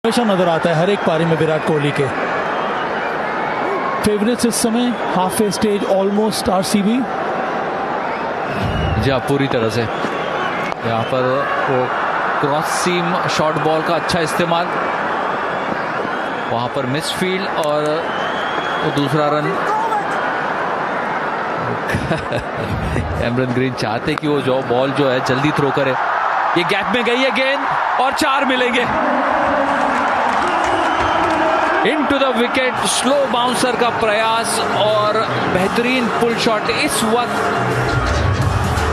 हमेशा नजर आता है हर एक पारी में विराट कोहली के। फेवरेट्स इस समय halfway stage almost RCB. जी पूरी तरह से यहाँ पर वो क्रॉस सीम शॉर्ट बॉल का अच्छा इस्तेमाल, वहां पर मिस फील्ड और वो दूसरा रन। कैमरन ग्रीन चाहते कि वो जो बॉल जो है जल्दी थ्रो करे। ये गैप में गई है गेंद और 4 मिलेंगे। Into the wicket, slow bouncer का प्रयास और बेहतरीन पुल शॉट। इस वक्त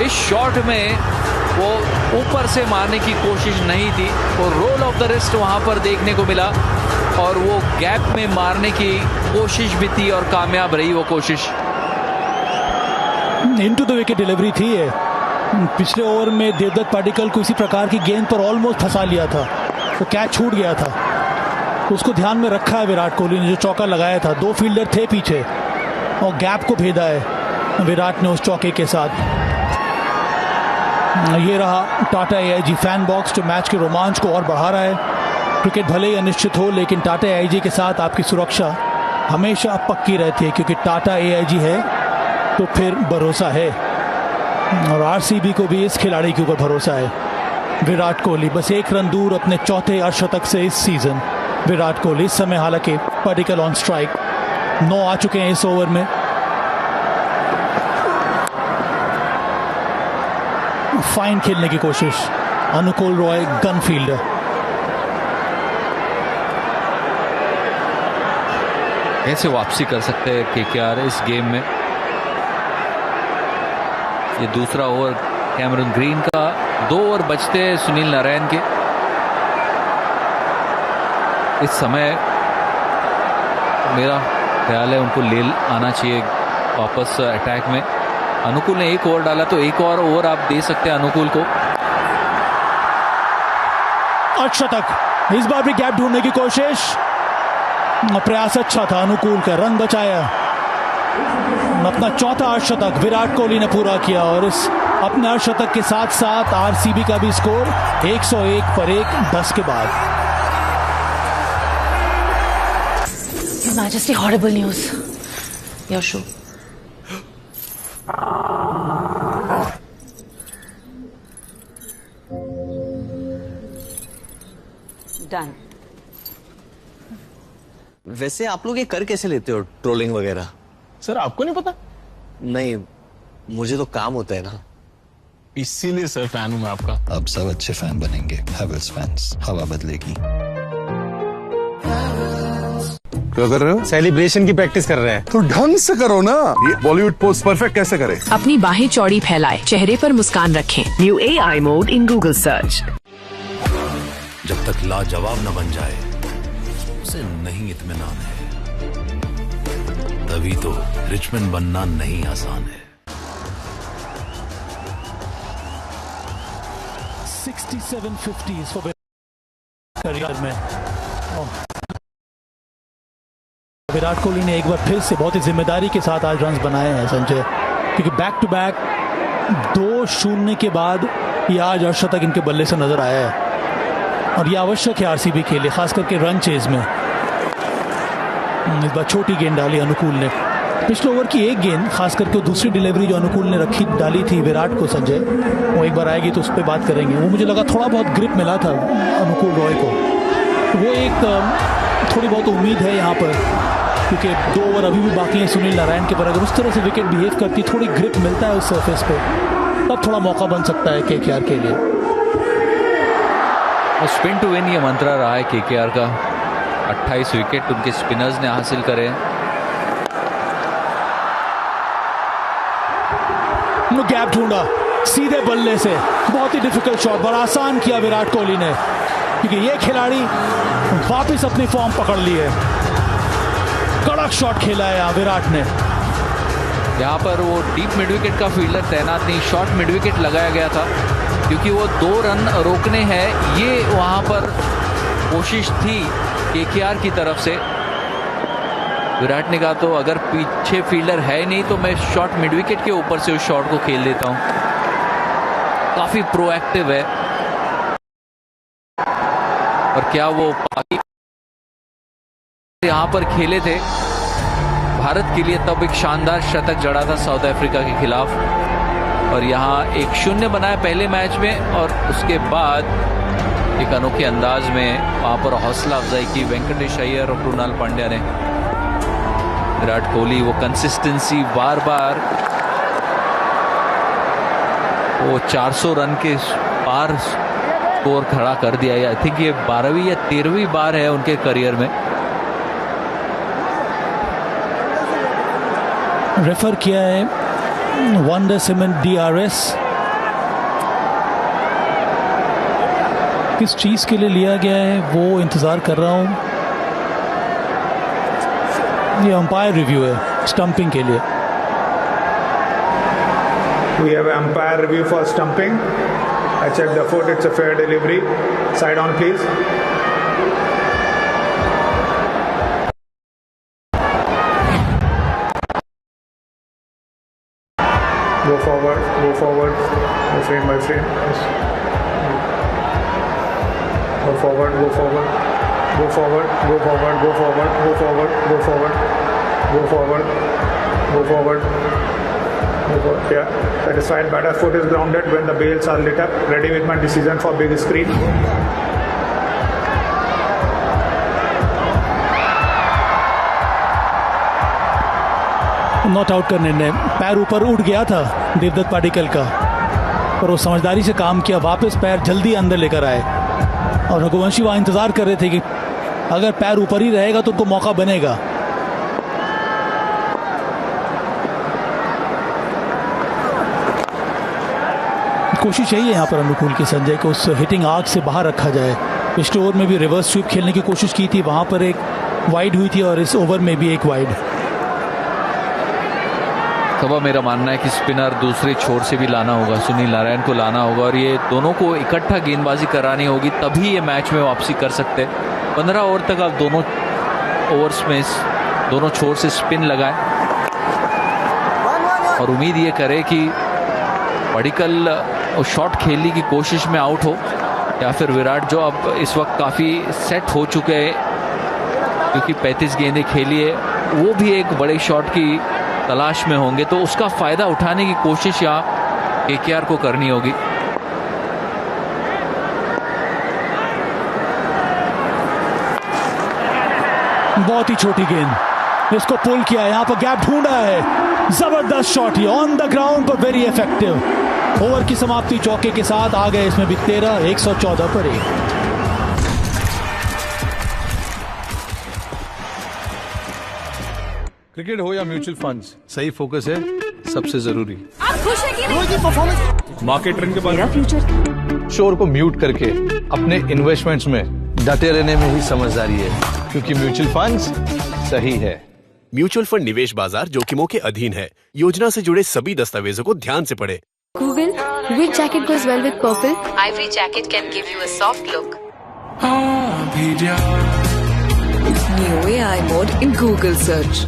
इस शॉट में वो ऊपर से मारने की कोशिश नहीं थी, वो रोल ऑफ द रिस्ट वहां पर देखने को मिला और वो गैप में मारने की कोशिश भी थी और कामयाब रही वो कोशिश। इनटू द विकेट डिलीवरी थी ये। पिछले ओवर में देवदत्त पाडिक्कल को इसी प्रकार की गेंद पर ऑलमोस्ट फंसा लिया था, वो कैच छूट गया था। उसको ध्यान में रखा है विराट कोहली ने, जो चौका लगाया था। 2 फील्डर थे पीछे और गैप को भेदा है विराट ने उस चौके के साथ। ये रहा टाटा AIG फैन बॉक्स, जो मैच के रोमांच को और बढ़ा रहा है। क्रिकेट भले ही अनिश्चित हो, लेकिन टाटा AIG के साथ आपकी सुरक्षा हमेशा पक्की रहती है, क्योंकि टाटा AIG है तो फिर भरोसा है। और आरसीबी को भी इस खिलाड़ी के ऊपर भरोसा है। विराट कोहली बस 1 रन दूर अपने चौथे अर्धशतक से इस सीजन। विराट कोहली इस समय हालांकि पाडिक्कल ऑन स्ट्राइक, 9 आ चुके हैं इस ओवर में। फाइन खेलने की कोशिश, अनुकूल रॉय गन फील्डर। कैसे वापसी कर सकते हैं KKR इस गेम में। ये दूसरा ओवर कैमरन ग्रीन का, 2 ओवर बचते हैं सुनील नारायण के। इस समय मेरा ख्याल है उनको ले आना चाहिए वापस अटैक में। अनुकूल ने 1 ओवर डाला, तो 1 और ओवर आप दे सकते हैं अनुकूल को। अर्धशतक, इस बार भी गैप ढूंढने की कोशिश, प्रयास अच्छा था अनुकूल का, रन बचाया। अपना चौथा अर्धशतक विराट कोहली ने पूरा किया और इस अपने अर्धशतक के साथ साथ आरसीबी का भी स्कोर 101 पर 1 10 के बाद। Your Majesty, horrible news. Your shoe. Done. वैसे आप लोग ये कर कैसे लेते हो, ट्रोलिंग वगैरह? सर आपको नहीं पता? नहीं, मुझे तो काम होता है ना, इसीलिए सर फैन हूं मैं आपका। अब सब अच्छे फैन बनेंगे, हैवेल्स फैंस। हवा बदलेगी। क्या कर रहे हो? सेलिब्रेशन की प्रैक्टिस कर रहे हैं। तो ढंग से करो ना। ये बॉलीवुड पोस्ट परफेक्ट कैसे करे? अपनी बाहें चौड़ी फैलाए, चेहरे पर मुस्कान रखें। New AI mode in Google search. जब तक लाजवाब न बन जाए उसे नहीं इत्मीनान है, तभी तो रिचमैन बनना नहीं आसान है। 67 50s फॉर करियर में। विराट कोहली ने एक बार फिर से बहुत ही जिम्मेदारी के साथ आज रन बनाए हैं संजय, क्योंकि बैक टू बैक 2-0 के बाद ये आज अर्धशतक इनके बल्ले से नजर आया है और ये आवश्यक है आरसीबी के लिए, खास करके रन चेज में। इस बार छोटी गेंद डाली अनुकूल ने। पिछले ओवर की एक गेंद, खास करके दूसरी डिलीवरी जो अनुकूल ने रखी डाली थी विराट को संजय, वो एक बार आएगी तो उस पर बात करेंगे। वो मुझे लगा थोड़ा बहुत ग्रिप मिला था अनुकूल रॉय को, वो एक थोड़ी बहुत उम्मीद है यहाँ पर, क्योंकि 2 ओवर अभी भी बाकी हैं सुनील नारायण के पर। अगर उस तरह से विकेट बिहेव करती, थोड़ी ग्रिप मिलता है उस सरफेस पे, तब थोड़ा मौका बन सकता है KKR के लिए। स्पिन टू विन ये मंत्रा रहा है KKR का। 28 विकेट उनके स्पिनर्स ने हासिल करे। गैप ढूंढा सीधे बल्ले से, बहुत ही डिफिकल्ट शॉट, बड़ा आसान किया विराट कोहली ने, क्योंकि ये खिलाड़ी वापस अपनी फॉर्म पकड़ ली है। कड़क शॉट खेला है यहाँ विराट ने। यहाँ पर वो डीप मिड विकेट का फील्डर तैनात नहीं, शॉर्ट मिड विकेट लगाया गया था, क्योंकि वो 2 रन रोकने हैं, ये वहाँ पर कोशिश थी KKR की तरफ से। विराट ने कहा तो अगर पीछे फील्डर है नहीं तो मैं शॉर्ट मिड विकेट के ऊपर से उस शॉट को खेल देता हूँ। काफी प्रोएक्टिव है। और क्या वो यहाँ पर खेले थे भारत के लिए, तब एक शानदार शतक जड़ा था साउथ अफ्रीका के खिलाफ, और यहाँ 1-0 बनाया पहले मैच में, और उसके बाद एक अनोखे अंदाज में वहाँ पर हौसला अफजाई की वेंकटेश अय्यर और कृणाल पांड्या ने। विराट कोहली वो कंसिस्टेंसी, बार बार वो 400 रन के पार स्कोर खड़ा कर दिया। आई थिंक ये 12वीं या 13वीं बार है उनके करियर में। रेफर किया है वंडर सिमेंट DRS, किस चीज के लिए लिया गया है वो इंतजार कर रहा हूं। ये अंपायर रिव्यू है स्टंपिंग के लिए। We have umpire review for stumping. I checked the foot, it's a fair delivery. Side on please. Go forward, go frame by frame. Yes. Go forward, go forward, go forward, go forward, go forward, go forward, go forward, go forward, go forward. Yeah, satisfied. Batter's foot is grounded when the bails are lit up. Ready with my decision for big screen. Not out करने ने पैर ऊपर उठ गया था देवदत्त पाडिक्कल का, पर वो समझदारी से काम किया, वापस पैर जल्दी अंदर लेकर आए, और रघुवंशी वहाँ इंतजार कर रहे थे कि अगर पैर ऊपर ही रहेगा तो उनको मौका बनेगा। कोशिश यही है यहाँ पर अनुकूल की संजय को उस हिटिंग आर्क से बाहर रखा जाए। पिछले ओवर में भी रिवर्स स्वीप खेलने की कोशिश की थी, वहां पर एक वाइड हुई थी, और इस ओवर में भी एक वाइड। तो मेरा मानना है कि स्पिनर दूसरे छोर से भी लाना होगा, सुनील नारायण को लाना होगा, और ये दोनों को इकट्ठा गेंदबाजी करानी होगी, तभी ये मैच में वापसी कर सकते। 15 ओवर तक आप दोनों ओवर्स में दोनों छोर से स्पिन लगाएं, और उम्मीद ये करे कि पाडिक्कल शॉट खेलने की कोशिश में आउट हो, या फिर विराट जो अब इस वक्त काफ़ी सेट हो चुके हैं क्योंकि 35 गेंदें खेली है, वो भी एक बड़े शॉट की तलाश में होंगे, तो उसका फायदा उठाने की कोशिश यहाँ KKR को करनी होगी। बहुत ही छोटी गेंद, इसको पुल किया, यहाँ पर गैप ढूंढा है, जबरदस्त shot, he on the ground पर वेरी इफेक्टिव। ओवर की समाप्ति चौके के साथ आ गए, इसमें भी 13, 114 पर 1। क्रिकेट हो या म्यूचुअल फंड्स, सही फोकस है सबसे जरूरी। आप खुश हैं कि नहीं? मार्केट ट्रेंड के बाद मेरा फ्यूचर शोर को म्यूट करके अपने इन्वेस्टमेंट्स में डटे रहने में ही समझदारी है, क्योंकि म्यूचुअल फंड्स सही है। म्यूचुअल फंड निवेश बाजार जोखिमों के अधीन है। योजना से जुड़े सभी दस्तावेजों को ध्यान से पढ़ें। Google, which jacket goes well with purple? Ivory jacket can give you a soft look. New AI mode in Google search.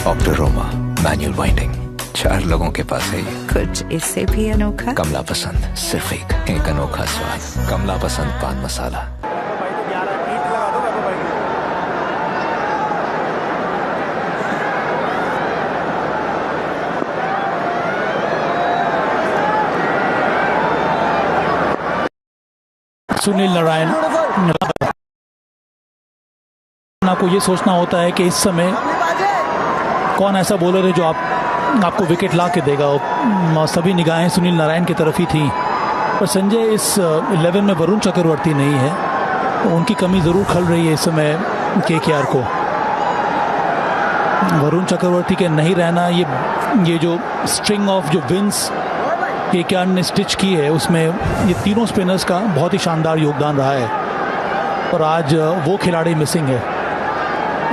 ऑक्टोरोमा मैनुअल वाइंडिंग, 4 लोगों के पास है ये। कुछ इससे भी अनोखा। कमला पसंद, सिर्फ एक अनोखा स्वाद। कमला पसंद पान मसाला। सुनील नारायण, आपको ये सोचना होता है कि इस समय कौन ऐसा बॉलर है जो आपको विकेट ला के देगा, और सभी निगाहें सुनील नारायण की तरफ ही थी। पर संजय इस 11 में वरुण चक्रवर्ती नहीं है, तो उनकी कमी ज़रूर खल रही है इस समय KKR को। वरुण चक्रवर्ती के नहीं रहना, ये जो स्ट्रिंग ऑफ जो विन्स KKR ने स्टिच की है, उसमें ये तीनों स्पिनर्स का बहुत ही शानदार योगदान रहा है, और आज वो खिलाड़ी मिसिंग है।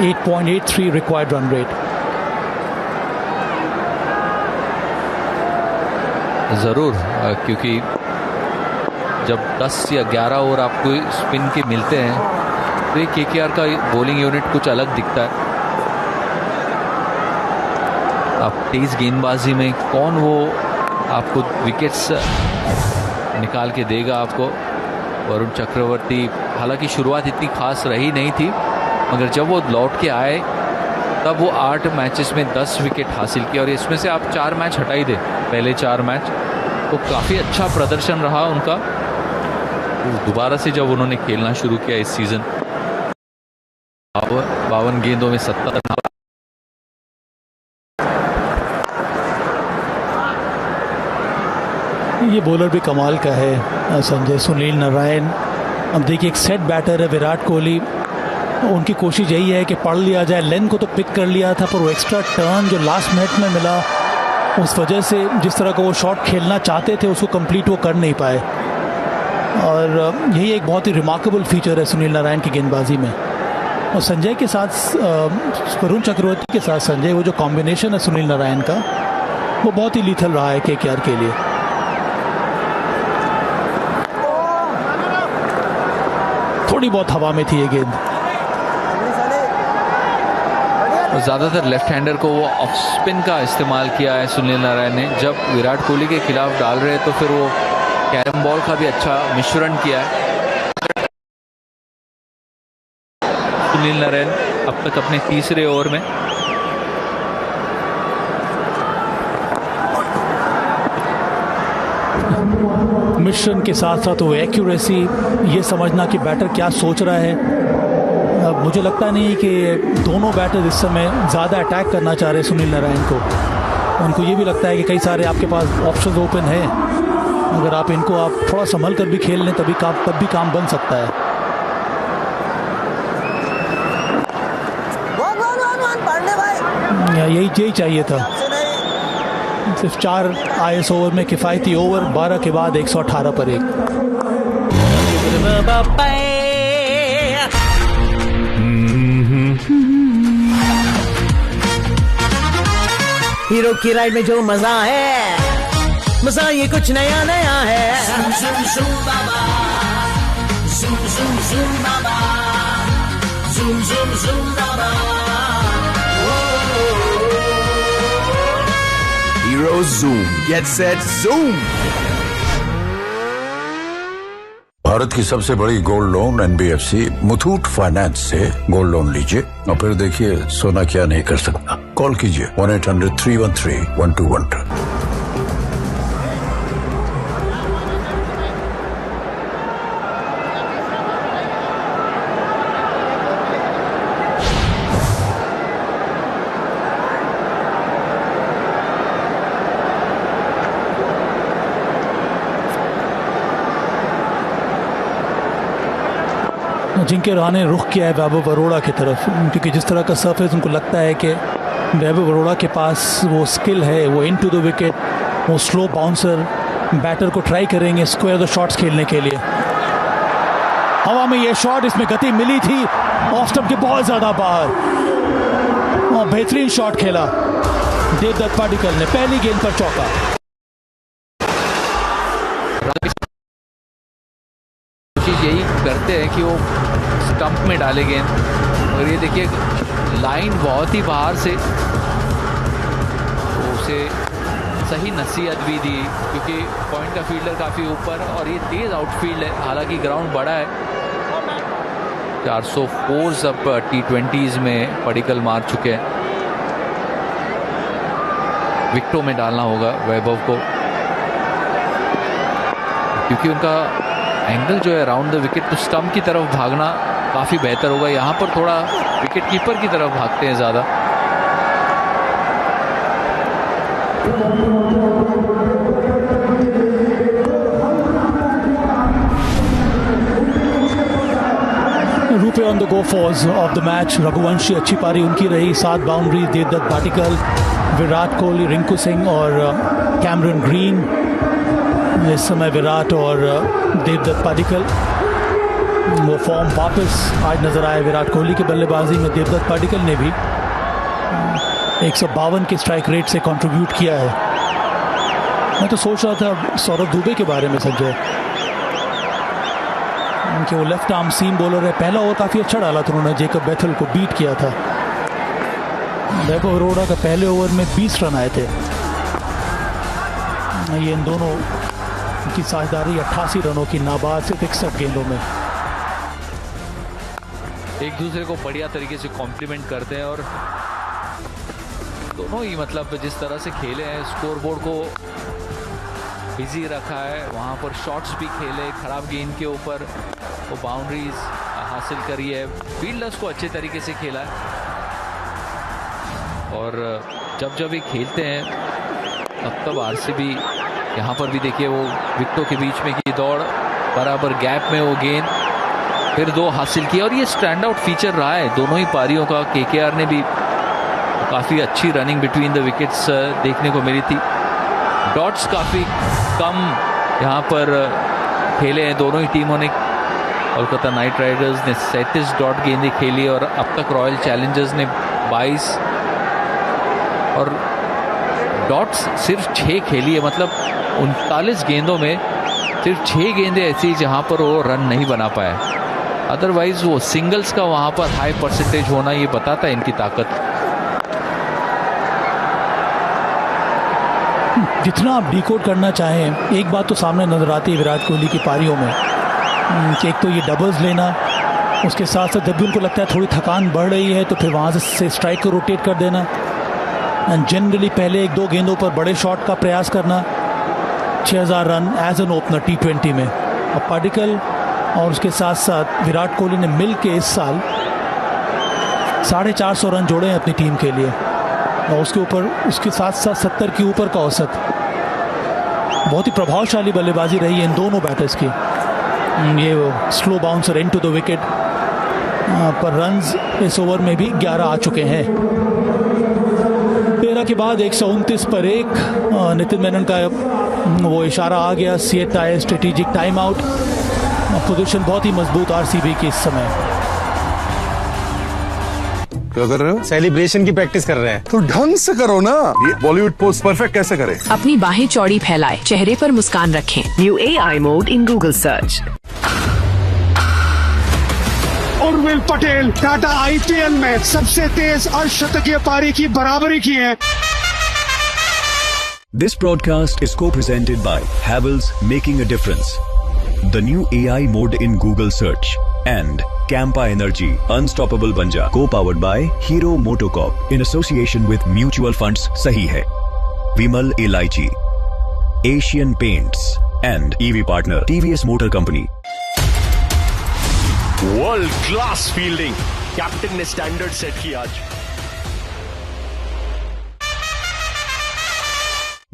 8.83 रिक्वायर्ड रन रेट। ज़रूर, क्योंकि जब 10 या 11 ओवर आपको स्पिन के मिलते हैं तो ये KKR का बॉलिंग यूनिट कुछ अलग दिखता है। आप तेज गेंदबाजी में कौन वो आपको विकेट्स निकाल के देगा आपको। वरुण चक्रवर्ती, हालांकि शुरुआत इतनी खास रही नहीं थी, मगर जब वो लौट के आए तब वो 8 मैचेस में 10 विकेट हासिल किया, और इसमें से आप 4 मैच हटा ही दे, पहले 4 मैच, तो काफ़ी अच्छा प्रदर्शन रहा उनका। दोबारा से जब उन्होंने खेलना शुरू किया इस सीज़न, 52 गेंदों में 70 रन। ये बॉलर भी कमाल का है संजय, सुनील नारायण। अब देखिए, एक सेट बैटर है विराट कोहली, उनकी कोशिश यही है कि पढ़ लिया जाए। लेन को तो पिक कर लिया था, पर वो एक्स्ट्रा टर्न जो लास्ट मिनट में मिला, उस वजह से जिस तरह का वो शॉट खेलना चाहते थे उसको कंप्लीट वो कर नहीं पाए। और यही एक बहुत ही रिमार्केबल फीचर है सुनील नारायण की गेंदबाजी में। और संजय के साथ, वरुण चक्रवर्ती के साथ संजय, वो जो कॉम्बिनेशन है सुनील नारायण का, वो बहुत ही लीथल रहा है केकेआर के लिए। थोड़ी बहुत हवा में थी ये गेंद। ज़्यादातर लेफ्ट हैंडर को वो ऑफ स्पिन का इस्तेमाल किया है सुनील नारायण ने। जब विराट कोहली के खिलाफ डाल रहे तो फिर वो कैरम बॉल का भी अच्छा मिश्रण किया है सुनील नारायण अब तक अपने तीसरे ओवर में। मिश्रण के साथ साथ वो एक्यूरेसी, ये समझना कि बैटर क्या सोच रहा है। मुझे लगता नहीं कि दोनों बैटर इस समय ज़्यादा अटैक करना चाह रहे सुनील नारायण को। उनको ये भी लगता है कि कई सारे आपके पास ऑप्शंस ओपन हैं, अगर आप इनको आप थोड़ा संभल कर भी खेल लें तब भी काम बन सकता है। यही चाहिए था। सिर्फ 4 आईएस ओवर में किफ़ायती ओवर, 12 के बाद 118 पर 1। हीरो की राइड में जो मजा है, मजा ये कुछ नया नया है। ज़ूम ज़ूम ज़ूम बाबा, ज़ूम ज़ूम ज़ूम बाबा, ज़ूम ज़ूम ज़ूम बाबा। Hero Zoom. Get set, zoom. Bharat की सबसे बड़ी gold loan NBFC Muthoot finance से गोल्ड लोन लीजिए और फिर देखिए सोना क्या नहीं कर सकता। कॉल कीजिए 1-800-313-1212। जिनके राह ने रुख किया है वैभव अरोड़ा की तरफ, क्योंकि जिस तरह का सरफेस उनको लगता है कि वैभव अरोड़ा के पास वो स्किल है, वो इन टू द विकेट, वो स्लो बाउंसर, बैटर को ट्राई करेंगे स्क्वायर द शॉट्स खेलने के लिए। हवा में ये शॉट, इसमें गति मिली थी, ऑफ स्टंप के बहुत ज़्यादा बाहर, और बेहतरीन शॉट खेला देवदत्त पाडिक्कल ने पहली गेंद पर चौका। यही करते हैं कि वो स्टंप में डाले गेंद, और ये देखिए लाइन बहुत ही बाहर से, तो उसे सही नसीहत भी दी, क्योंकि पॉइंट का फील्डर काफ़ी ऊपर और ये तेज़ आउटफील्ड है, हालांकि ग्राउंड बड़ा है। 404 अब T20s में पाडिक्कल मार चुके हैं। विकेटों में डालना होगा वैभव को, क्योंकि उनका एंगल जो है राउंड द विकेट, तो स्टंप की तरफ भागना काफ़ी बेहतर होगा। यहाँ पर थोड़ा विकेट कीपर की तरफ भागते हैं ज़्यादा। RuPay on the go fours of the match. Raghuvanshi अच्छी पारी उनकी रही, 7 बाउंड्री, देवदत्त पाडिक्कल, विराट कोहली, रिंकू सिंह और कैमरन ग्रीन। इस समय विराट और देवदत्त पाडिक्कल, वो फॉर्म वापस आज नजर आया विराट कोहली की बल्लेबाजी में। देवदत्त पाडिक्कल ने भी 152 के स्ट्राइक रेट से कंट्रीब्यूट किया है। मैं तो सोच रहा था सौरभ दुबे के बारे में संजय, उनके वो लेफ्ट आर्म सीम बॉलर है। पहला ओवर काफ़ी अच्छा डाला था उन्होंने, जेकब बेथल को बीट किया था। वैभव अरोड़ा का पहले ओवर में 20 रन आए थे। ये इन दोनों की साझेदारी 88 रनों की नाबाद से 61 गेंदों में। एक दूसरे को बढ़िया तरीके से कॉम्प्लीमेंट करते हैं और दोनों ही मतलब जिस तरह से खेले हैं, स्कोरबोर्ड को बिजी रखा है, वहाँ पर शॉट्स भी खेले, खराब गेंद के ऊपर वो बाउंड्रीज हासिल करी है, फील्डर्स को अच्छे तरीके से खेला है। और जब ये खेलते हैं तब आरसीबी यहाँ पर भी देखिए वो विकेटों के बीच में की दौड़, बराबर गैप में वो गेंद, फिर 2 हासिल किया और ये स्टैंड आउट फीचर रहा है दोनों ही पारियों का। केकेआर ने भी काफ़ी अच्छी रनिंग बिटवीन द विकेट्स देखने को मिली थी। डॉट्स काफ़ी कम यहाँ पर खेले हैं दोनों ही टीमों ने। कोलकाता नाइट राइडर्स ने 37 डॉट गेंदें खेली और अब तक रॉयल चैलेंजर्स ने 22 और डॉट्स सिर्फ 6 खेली है। मतलब 39 गेंदों में सिर्फ 6 गेंदें ऐसी जहाँ पर वो रन नहीं बना पाया। अदरवाइज वो सिंगल्स का वहाँ पर हाई परसेंटेज होना ये बताता है इनकी ताकत। जितना आप डिकोड करना चाहें, एक बात तो सामने नजर आती है विराट कोहली की पारियों में कि एक तो ये डबल्स लेना, उसके साथ साथ जब भी उनको लगता है थोड़ी थकान बढ़ रही है तो फिर वहाँ से स्ट्राइक को रोटेट कर देना एंड जनरली पहले 1-2 गेंदों पर बड़े शॉट का प्रयास करना। 6000 run as an opener T20 में। और पाडिक्कल और उसके साथ साथ विराट कोहली ने मिल के इस साल 450 रन जोड़े हैं अपनी टीम के लिए और उसके साथ साथ 70 के ऊपर का औसत। बहुत ही प्रभावशाली बल्लेबाजी रही है इन दोनों बैटर्स की। ये slow bouncer into the wicket पर रन्स इस ओवर में भी 11 आ चुके हैं। 13 के बाद 129 पर 1। नितिन मेनन का वो इशारा आ गया, CEAT tyre strategic time out. Position बहुत ही मजबूत आरसीबी की इस समय। क्या कर रहे हो? सेलिब्रेशन की प्रैक्टिस कर रहे हैं। तो ढंग से करो ना। ये बॉलीवुड पोज परफेक्ट कैसे करें? अपनी बाहें चौड़ी फैलाए, चेहरे पर मुस्कान रखें। New AI mode in Google search. Urvil Patel Tata IPL में सबसे तेज अर्धशतकीय पारी की बराबरी की है। This broadcast is co-presented by Havells, making a difference. The new AI mode in Google search and Campa Energy, unstoppable banja, co-powered by Hero Motocorp in association with mutual funds Sahi Hai, Vimal Elaichi, Asian Paints and EV partner TVS Motor Company. World class fielding, captain ने standard set किया आज।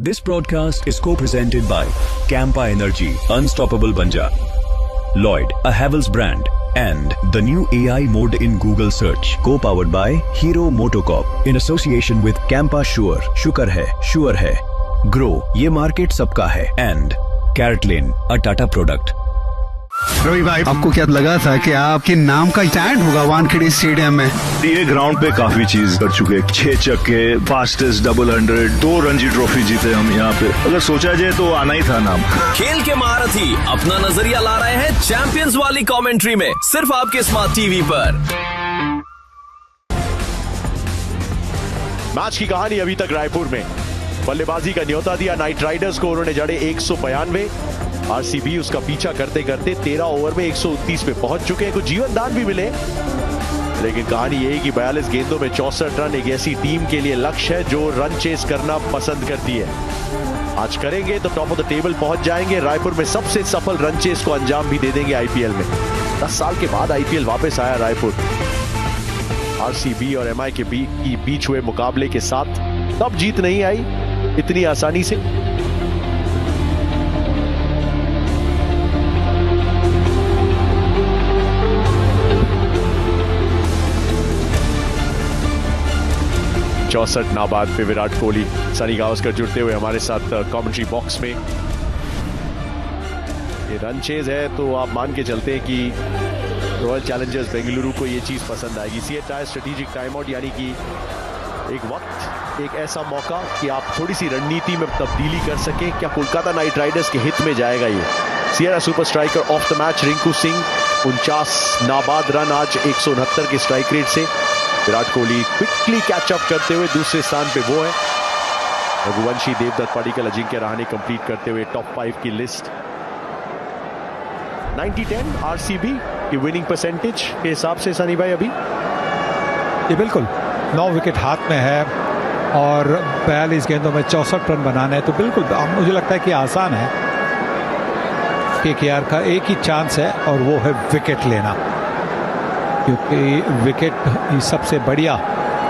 This broadcast is co-presented by Campa Energy, unstoppable banja, Lloyd, a Havells brand, and the new AI mode in Google search, co-powered by Hero Motocorp in association with Campa Sure, शुक्र है, sure है, Grow, ये market सबका है, and CaratLane, a Tata product. Ravi भाई, आपको क्या लगा था कि आपके नाम का स्टैंड होगा वानखेड़े स्टेडियम में? ये ग्राउंड पे काफी चीज कर चुके, 6 छक्के, फास्टेस्ट डबल 100, 2 रणजी ट्रॉफी जीते हम यहाँ पे। अगर सोचा जाए तो आना ही था नाम। खेल के महारथी अपना नजरिया ला रहे हैं चैंपियंस वाली कमेंट्री में, सिर्फ आपके स्मार्ट टीवी पर। मैच की कहानी अभी तक रायपुर में। बल्लेबाजी का न्योता दिया नाइट राइडर्स को, उन्होंने जड़े 192। आरसीबी उसका पीछा करते करते 13 ओवर में 129 पे पहुंच चुके हैं। कुछ जीवन दान भी मिले, लेकिन कहानी यही कि 42 गेंदों में 64 रन एक ऐसी टीम के लिए लक्ष्य है जो रन चेस करना पसंद करती है। आज करेंगे तो टॉप ऑफ द टेबल पहुंच जाएंगे। रायपुर में सबसे सफल रन चेस को अंजाम भी दे देंगे आईपीएल में। 10 साल के बाद आईपीएल वापस आया रायपुर। आरसीबी और एमआई के बीच हुए मुकाबले के साथ तब जीत नहीं आई इतनी आसानी से। चौसठ नाबाद पे विराट कोहली, सनी गावस्कर जुड़ते हुए हमारे साथ कमेंट्री बॉक्स में। ये रन चेज है तो आप मान के चलते हैं कि रॉयल चैलेंजर्स बेंगलुरु को ये चीज पसंद आएगी। CEAT tyre strategic time out, यानी कि एक वक्त, एक ऐसा मौका कि आप थोड़ी सी रणनीति में तब्दीली कर सकें। क्या कोलकाता नाइट राइडर्स के हित में जाएगा ये? Sierra super striker of the match Rinku Singh, 49 नाबाद रन आज 169 के स्ट्राइक रेट से। विराट कोहली क्विकली कैचअप करते हुए दूसरे स्थान पे वो है। रघुवंशी, देवदत्त पडिक्कल, अजिंक्य रहाणे कंप्लीट करते हुए टॉप 5 की लिस्ट। 90-10 आरसीबी की विनिंग परसेंटेज के हिसाब से सनी भाई अभी ये बिल्कुल 9 विकेट हाथ में है और 42 गेंदों में 64 रन बनाना है, तो बिल्कुल मुझे लगता है कि आसान है। केकेआर का एक ही चांस है और वो है विकेट लेना, क्योंकि विकेट ही सबसे बढ़िया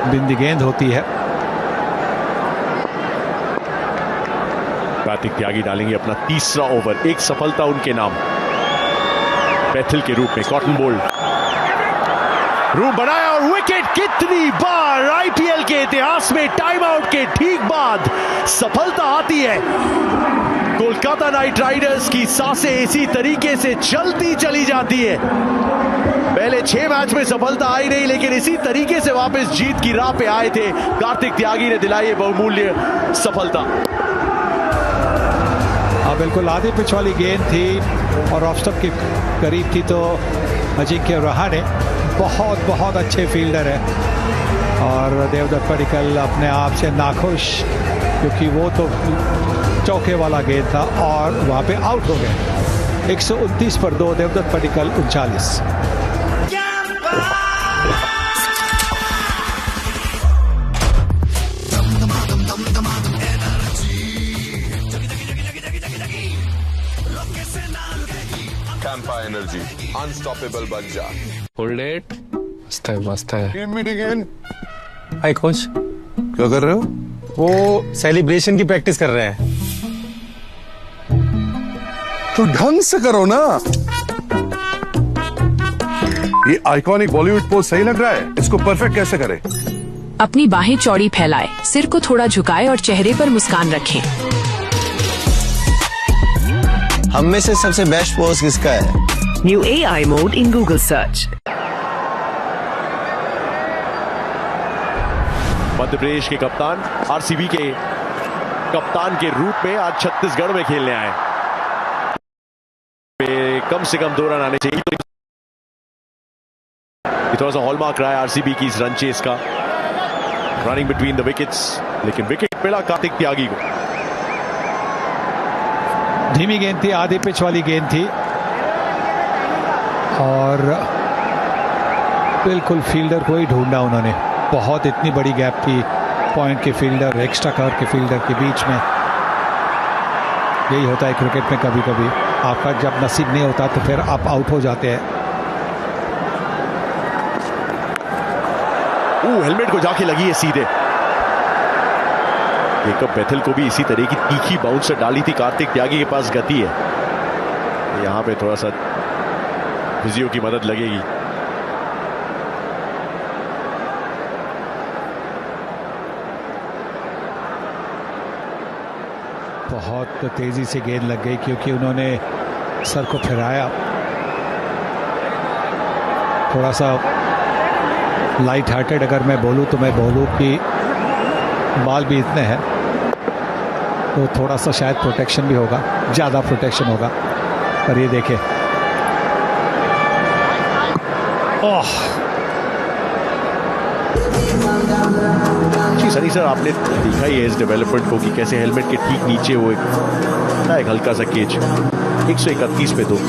बिंदी गेंद होती है। कार्तिक त्यागी डालेंगे अपना तीसरा ओवर, एक सफलता उनके नाम बैथल के रूप में। कॉटन बोल्ड रूम बनाया और विकेट। कितनी बार आईपीएल के इतिहास में टाइम आउट के ठीक बाद सफलता आती है। कोलकाता नाइट राइडर्स की सांसें इसी तरीके से चलती चली जाती है। पहले 6 मैच में सफलता आई नहीं, लेकिन इसी तरीके से वापस जीत की राह पे आए थे। कार्तिक त्यागी ने दिलाई बहुमूल्य सफलता। हाँ बिल्कुल, आधी पिच वाली गेंद थी और ऑफ स्टंप के करीब थी, तो अजिंक्य रहाणे बहुत अच्छे फील्डर है और देवदत्त पडिक्कल अपने आप से नाखुश, क्योंकि वो तो चौके वाला गेंद था और वहां पे आउट हो गए। 129 पर 2, देवदत्त पडिक्कल 39। कैंपा एनर्जी अनस्टॉपेबल बन जा। Hold it. मस्त है। हाय कोच, क्या कर रहे हो? वो सेलिब्रेशन की प्रैक्टिस कर रहे हैं। तो ढंग से करो ना। ये आइकॉनिक बॉलीवुड पोज सही लग रहा है, इसको परफेक्ट कैसे करें? अपनी बाहें चौड़ी फैलाएं, सिर को थोड़ा झुकाएं और चेहरे पर मुस्कान रखें। हम में से सबसे बेस्ट पोज किसका है? New AI mode in Google search. Madhya Pradesh के कप्तान आरसीबी के कप्तान के रूप में आज छत्तीसगढ़ में खेलने आए। कम से कम 2 रन आने चाहिए। थोड़ा सा हॉलमार्क रहा है आरसीबी की इस रन चेस का। रनिंग बिटवीन द विकेट्स, लेकिन विकेट मिला कार्तिक त्यागी को। धीमी गेंद थी, आधी पिच वाली गेंद थी और बिल्कुल फील्डर को ही ढूंढा उन्होंने। बहुत इतनी बड़ी गैप थी पॉइंट के फील्डर, एक्स्ट्रा कवर के फील्डर के बीच में। यही होता है क्रिकेट में, कभी कभी आपका जब नसीब नहीं होता तो फिर आप आउट हो जाते हैं। हेलमेट को जाके लगी है सीधे। जेकब बेथल को भी इसी तरह की तीखी बाउंसर डाली थी। कार्तिक त्यागी के पास गति है, यहां पे थोड़ा सा फिजियो की मदद लगेगी। बहुत तेजी से गेंद लग गई क्योंकि उन्होंने सर को फिराया। थोड़ा सा लाइट हार्टेड अगर मैं बोलूं तो मैं बोलूं कि बाल भी इतने हैं तो थोड़ा सा शायद प्रोटेक्शन भी होगा, ज़्यादा प्रोटेक्शन होगा। पर ये देखें, ओह जी सनी सर, आपने देखा ही है इस डेवलपमेंट को कि कैसे हेलमेट के ठीक नीचे वो एक हल्का सा केज 131 पे 2।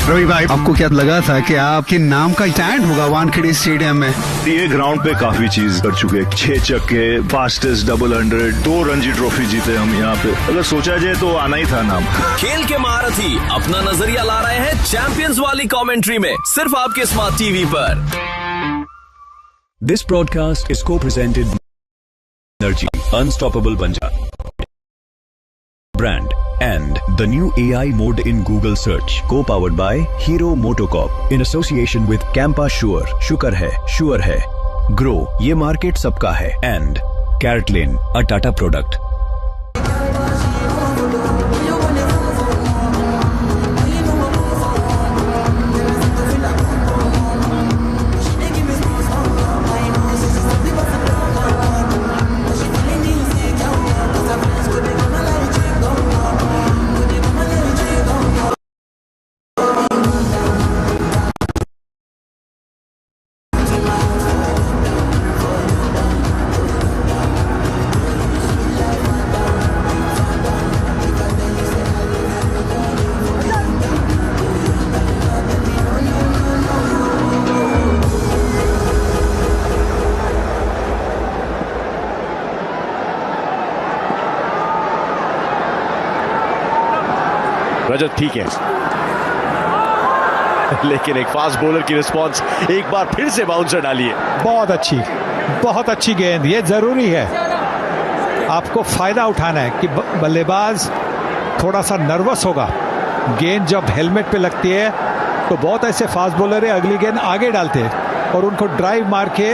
रवि भाई, आपको क्या लगा था कि आपके नाम का स्टैंड होगा वानखेड़े स्टेडियम में? ये ग्राउंड पे काफी चीज कर चुके हैं। 6 छक्के, फास्टेस्ट 100, 2 रणजी ट्रॉफी जीते हम यहाँ पे। अगर सोचा जाए तो आना ही था नाम। खेल के महारथी अपना नजरिया ला रहे हैं चैंपियंस वाली कमेंट्री में, सिर्फ आपके स्मार्ट टीवी पर। This broadcast is co-presented by Energy Unstoppable Banja brand and the new AI mode in Google search, co-powered by Hero MotoCorp in association with Campa शुकर है Grow, ये मार्केट सबका है, and CaratLane, a Tata product। रजत ठीक है, लेकिन एक fast bowler की response, एक बार फिर से बाउंसर डाली है। बहुत अच्छी गेंद। ये जरूरी है, आपको फायदा उठाना है कि बल्लेबाज थोड़ा सा नर्वस होगा। गेंद जब हेलमेट पे लगती है तो बहुत ऐसे फास्ट बॉलर है अगली गेंद आगे डालते हैं और उनको ड्राइव मार के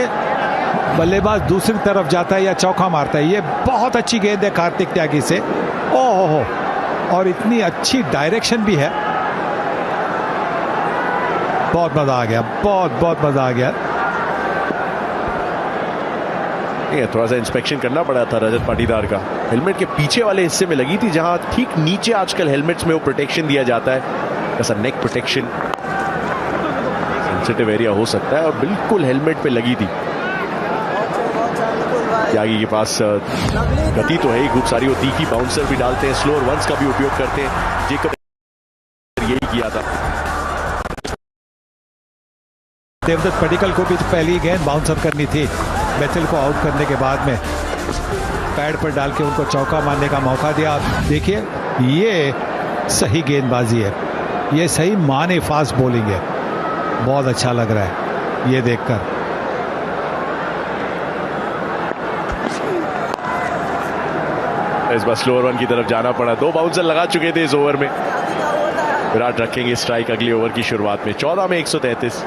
बल्लेबाज दूसरी तरफ जाता है या चौका मारता है। ये बहुत अच्छी गेंद है कार्तिक त्यागी से। ओहो, और इतनी अच्छी डायरेक्शन भी है। बहुत मजा आ गया, बहुत मजा आ गया। थोड़ा सा इंस्पेक्शन करना पड़ा था रजत पाटीदार का। हेलमेट के पीछे वाले हिस्से में लगी थी, जहां ठीक नीचे आजकल हेलमेट्स में वो प्रोटेक्शन दिया जाता है, ऐसा नेक प्रोटेक्शन। सेंसिटिव एरिया हो सकता है और बिल्कुल हेलमेट पे लगी थी। त्यागी के पास गति तो है ही खूब सारी, वो तीखी बाउंसर भी डालते हैं, स्लोअर वंस का भी उपयोग करते हैं। जेकब यही किया था। देवदत्त पडिक्कल को भी पहली गेंद बाउंसर करनी थी। बेथल को आउट करने के बाद में पैड पर डाल के उनको चौका मारने का मौका दिया। आप देखिए, ये सही गेंदबाजी है, ये सही माने फास्ट बॉलिंग है। बहुत अच्छा लग रहा है ये देखकर। इस बार स्लोअर वन की तरफ जाना पड़ा। 2 बाउंसर लगा चुके थे इस ओवर में। विराट रखेंगे स्ट्राइक अगले ओवर की शुरुआत में। 14 में 133।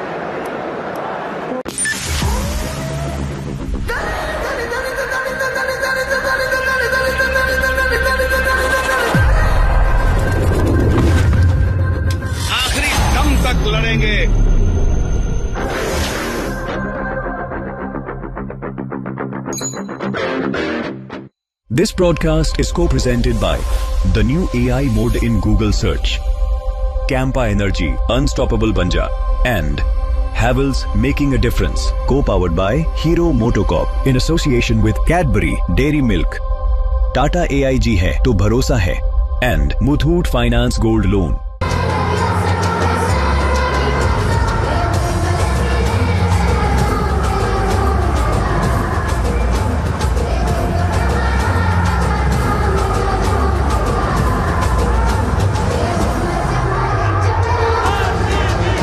आखिरी दम तक लड़ेंगे। This broadcast is co-presented by the new AI mode in Google search, Campa Energy, Unstoppable Banja, and Havells, Making a Difference, co-powered by Hero MotoCorp in association with Cadbury Dairy Milk. Tata AIG है तो भरोसा है, and Muthoot Finance Gold Loan.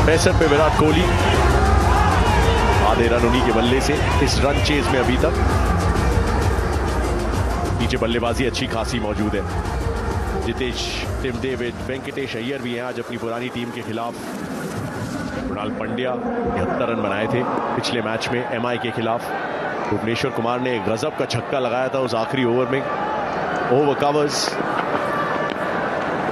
पैंसठ पे विराट कोहली, आधे run उन्हीं के बल्ले से इस रन चेज में अभी तक। नीचे बल्लेबाजी अच्छी खासी मौजूद है। जितेश, टिम डेविड, वेंकटेश अय्यर भी हैं आज अपनी पुरानी टीम के खिलाफ। मृणाल पंड्या 73 रन बनाए थे पिछले मैच में एमआई के खिलाफ। भुवनेश्वर कुमार ने एक गजब का छक्का लगाया था उस आखिरी ओवर में। Over covers.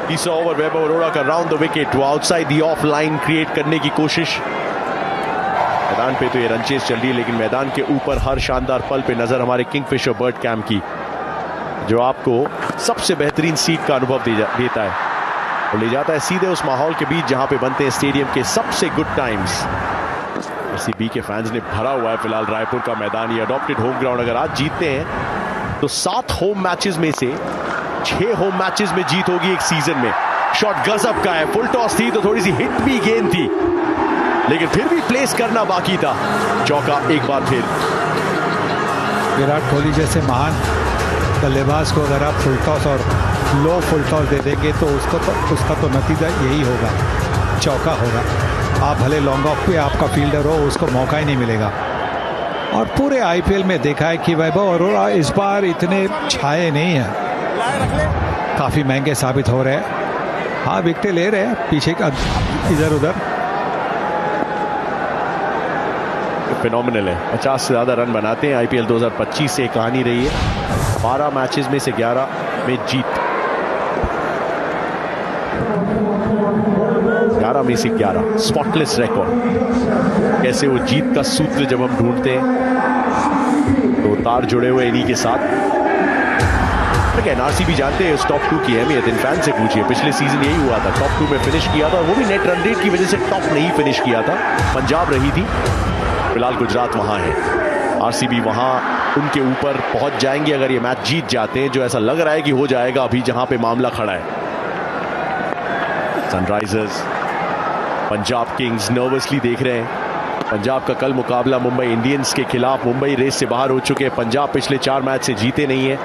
तीसरा ओवर वैभव अरोड़ा का राउंड द विकेट, वो outside the of line create करने की कोशिश। मैदान पे तो ये रन चेज चल रही है, लेकिन मैदान के ऊपर हर शानदार पल पे नजर हमारे किंगफिशर बर्ड कैंप की, जो आपको सबसे बेहतरीन सीट का अनुभव देता है और ले जाता है सीधे उस माहौल के बीच जहां पे बनते हैं स्टेडियम के सबसे गुड टाइम्स। आरसीबी के फैंस ने भरा हुआ है फिलहाल रायपुर का मैदान। ये अडॉप्टेड होम ग्राउंड। अगर आज जीतते हैं तो 7 होम मैचेस में से 6 होम मैचेस में जीत होगी एक सीजन में। शॉट गजब का है, फुल टॉस थी तो थोड़ी सी हिट भी गेंद थी, लेकिन फिर भी प्लेस करना बाकी था। चौका एक बार फिर। विराट कोहली जैसे महान बल्लेबाज को अगर आप फुल टॉस और लो फुल टॉस दे देंगे तो उसका तो नतीजा यही होगा, चौका होगा। आप भले लॉन्ग ऑफ पे आपका फील्डर हो, उसको मौका ही नहीं मिलेगा। और पूरे आईपीएल में देखा है कि वैभव अरोड़ा इस बार इतने छाए नहीं हैं, काफी महंगे साबित हो रहे हैं। हाँ, विकेटें ले रहे हैं पीछे का इधर उधर। फिनोमिनल है, 50 से ज्यादा रन बनाते हैं। आईपीएल 2025 से कहानी रही है, 12 मैचेस में से 11 में जीत, 11 में से 11 स्पॉटलेस रिकॉर्ड। कैसे वो जीत का सूत्र जब हम ढूंढते हैं तो तार जुड़े हुए इन्हीं के साथ। आरसीबी जानते हैं उस टॉप 2 की अहमियत। इन फैन से पूछिए, पिछले सीजन यही हुआ था, टॉप 2 में फिनिश किया था, वो भी नेट रन रेट की वजह से टॉप नहीं फिनिश किया था। पंजाब रही थी, फिलहाल गुजरात वहां है। आरसीबी वहां उनके ऊपर पहुंच जाएंगे अगर ये मैच जीत जाते हैं, जो ऐसा लग रहा है कि हो जाएगा अभी जहां पे मामला खड़ा है। सनराइजर्स, पंजाब किंग्स नर्वसली देख रहे हैं। पंजाब का कल मुकाबला मुंबई इंडियंस के खिलाफ। मुंबई रेस से बाहर हो चुके हैं, पंजाब पिछले 4 मैच से जीते नहीं है।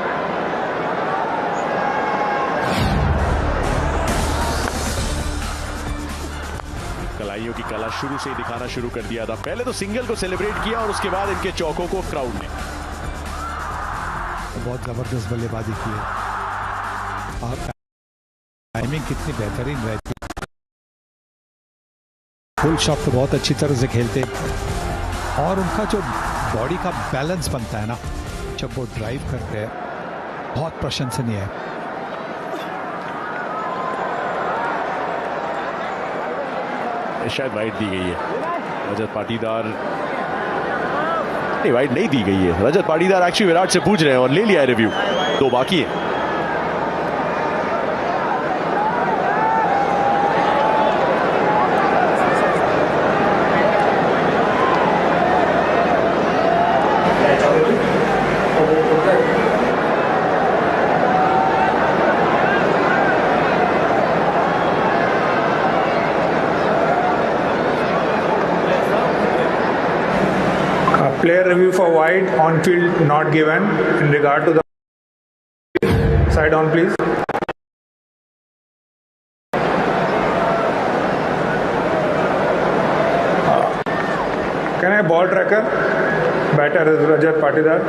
कला शुरू से ही दिखाना शुरू कर दिया था। पहले तो सिंगल को सेलिब्रेट किया और उसके बाद इनके चौकों को क्राउड ने। बहुत जबरदस्त बल्लेबाजी की है और टाइमिंग कितनी बेहतरीन रहती है। फुल शॉट तो बहुत अच्छी तरह से खेलते और उनका जो बॉडी का बैलेंस बनता है ना जब वो ड्राइव करते हैं, बहुत प्रशंसनीय है। शायद वाइड दी गई है। रजत पाटीदार नहीं, वाइड नहीं दी गई है। रजत पाटीदार एक्चुअली विराट से पूछ रहे हैं और ले लिया है रिव्यू। 2 बाकी है। Player review for wide on field not given in regard to the side on please. Can I ball tracker? Batter is Rajat Patidar.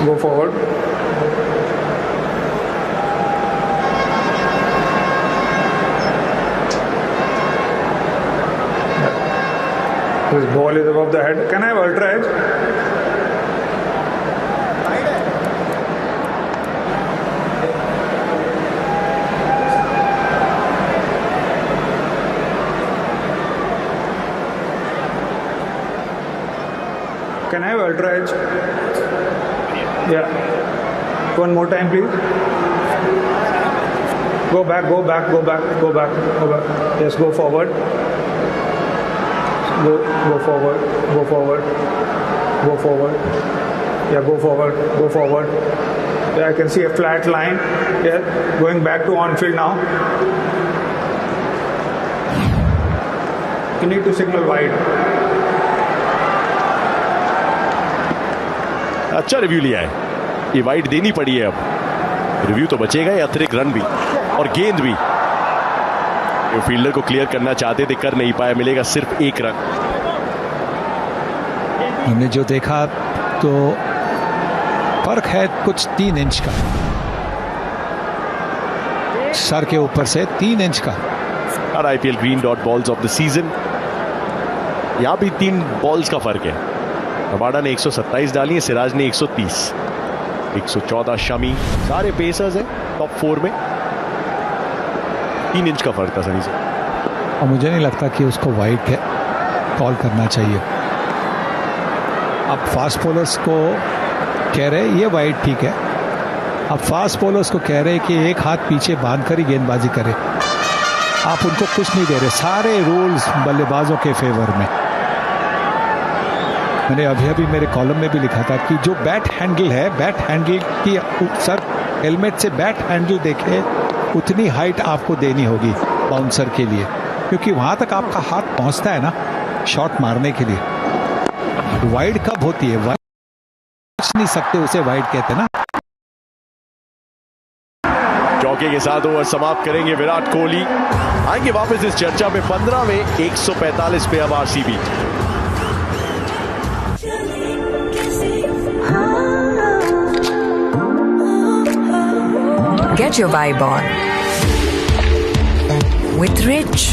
Go forward. This ball is above the head. Can I have ultra edge? Can I have ultra edge? Yeah. One more time, please. Go back, go back, go back, go back, go back. Yes, go forward. Go forward, go forward, go forward. Yeah, go forward, go forward. Yeah, I can see a flat line. Yeah, going back to on-field now. You need to signal wide. अच्छा review लिया है। ये wide देनी पड़ी है। अब review तो बचेगा, ये अतिरिक्त रन भी और गेंद भी। ये फील्डर को क्लियर करना चाहते थे, कर नहीं पाए। मिलेगा सिर्फ 1 रन। हमने जो देखा तो फर्क है कुछ 3 इंच का, सर के ऊपर से 3 इंच का। और IPL green dot balls of the season, यहां भी 3 बॉल्स का फर्क है। रबाडा ने 127 डाली है, सिराज ने 130, 114 शमी। सारे पेसर्स हैं टॉप 4 में। 3 इंच का फर्क था सनी से। और मुझे नहीं लगता कि उसको वाइड कॉल करना चाहिए। अब फास्ट बॉलर्स को कह रहे ये वाइड ठीक है। अब फास्ट बॉलर्स को कह रहे कि एक हाथ पीछे बांधकर ही गेंदबाजी करे। आप उनको कुछ नहीं दे रहे। सारे रूल्स बल्लेबाजों के फेवर में। मैंने अभी मेरे कॉलम में भी लिखा था कि जो बैट हैंडल है, बैट हैंडल की सर हेलमेट से बैट हैंडल देखे उतनी हाइट आपको देनी होगी बाउंसर के लिए, क्योंकि वहां तक आपका हाथ पहुंचता है ना शॉट मारने के लिए। वाइड कब होती है? वाइड कुछ नहीं सकते, उसे वाइड कहते ना। चौके के साथ ओवर समाप्त करेंगे विराट कोहली। आएंगे वापस इस चर्चा में 15 में 145 पे अब RCB. Get your vibe on with rich,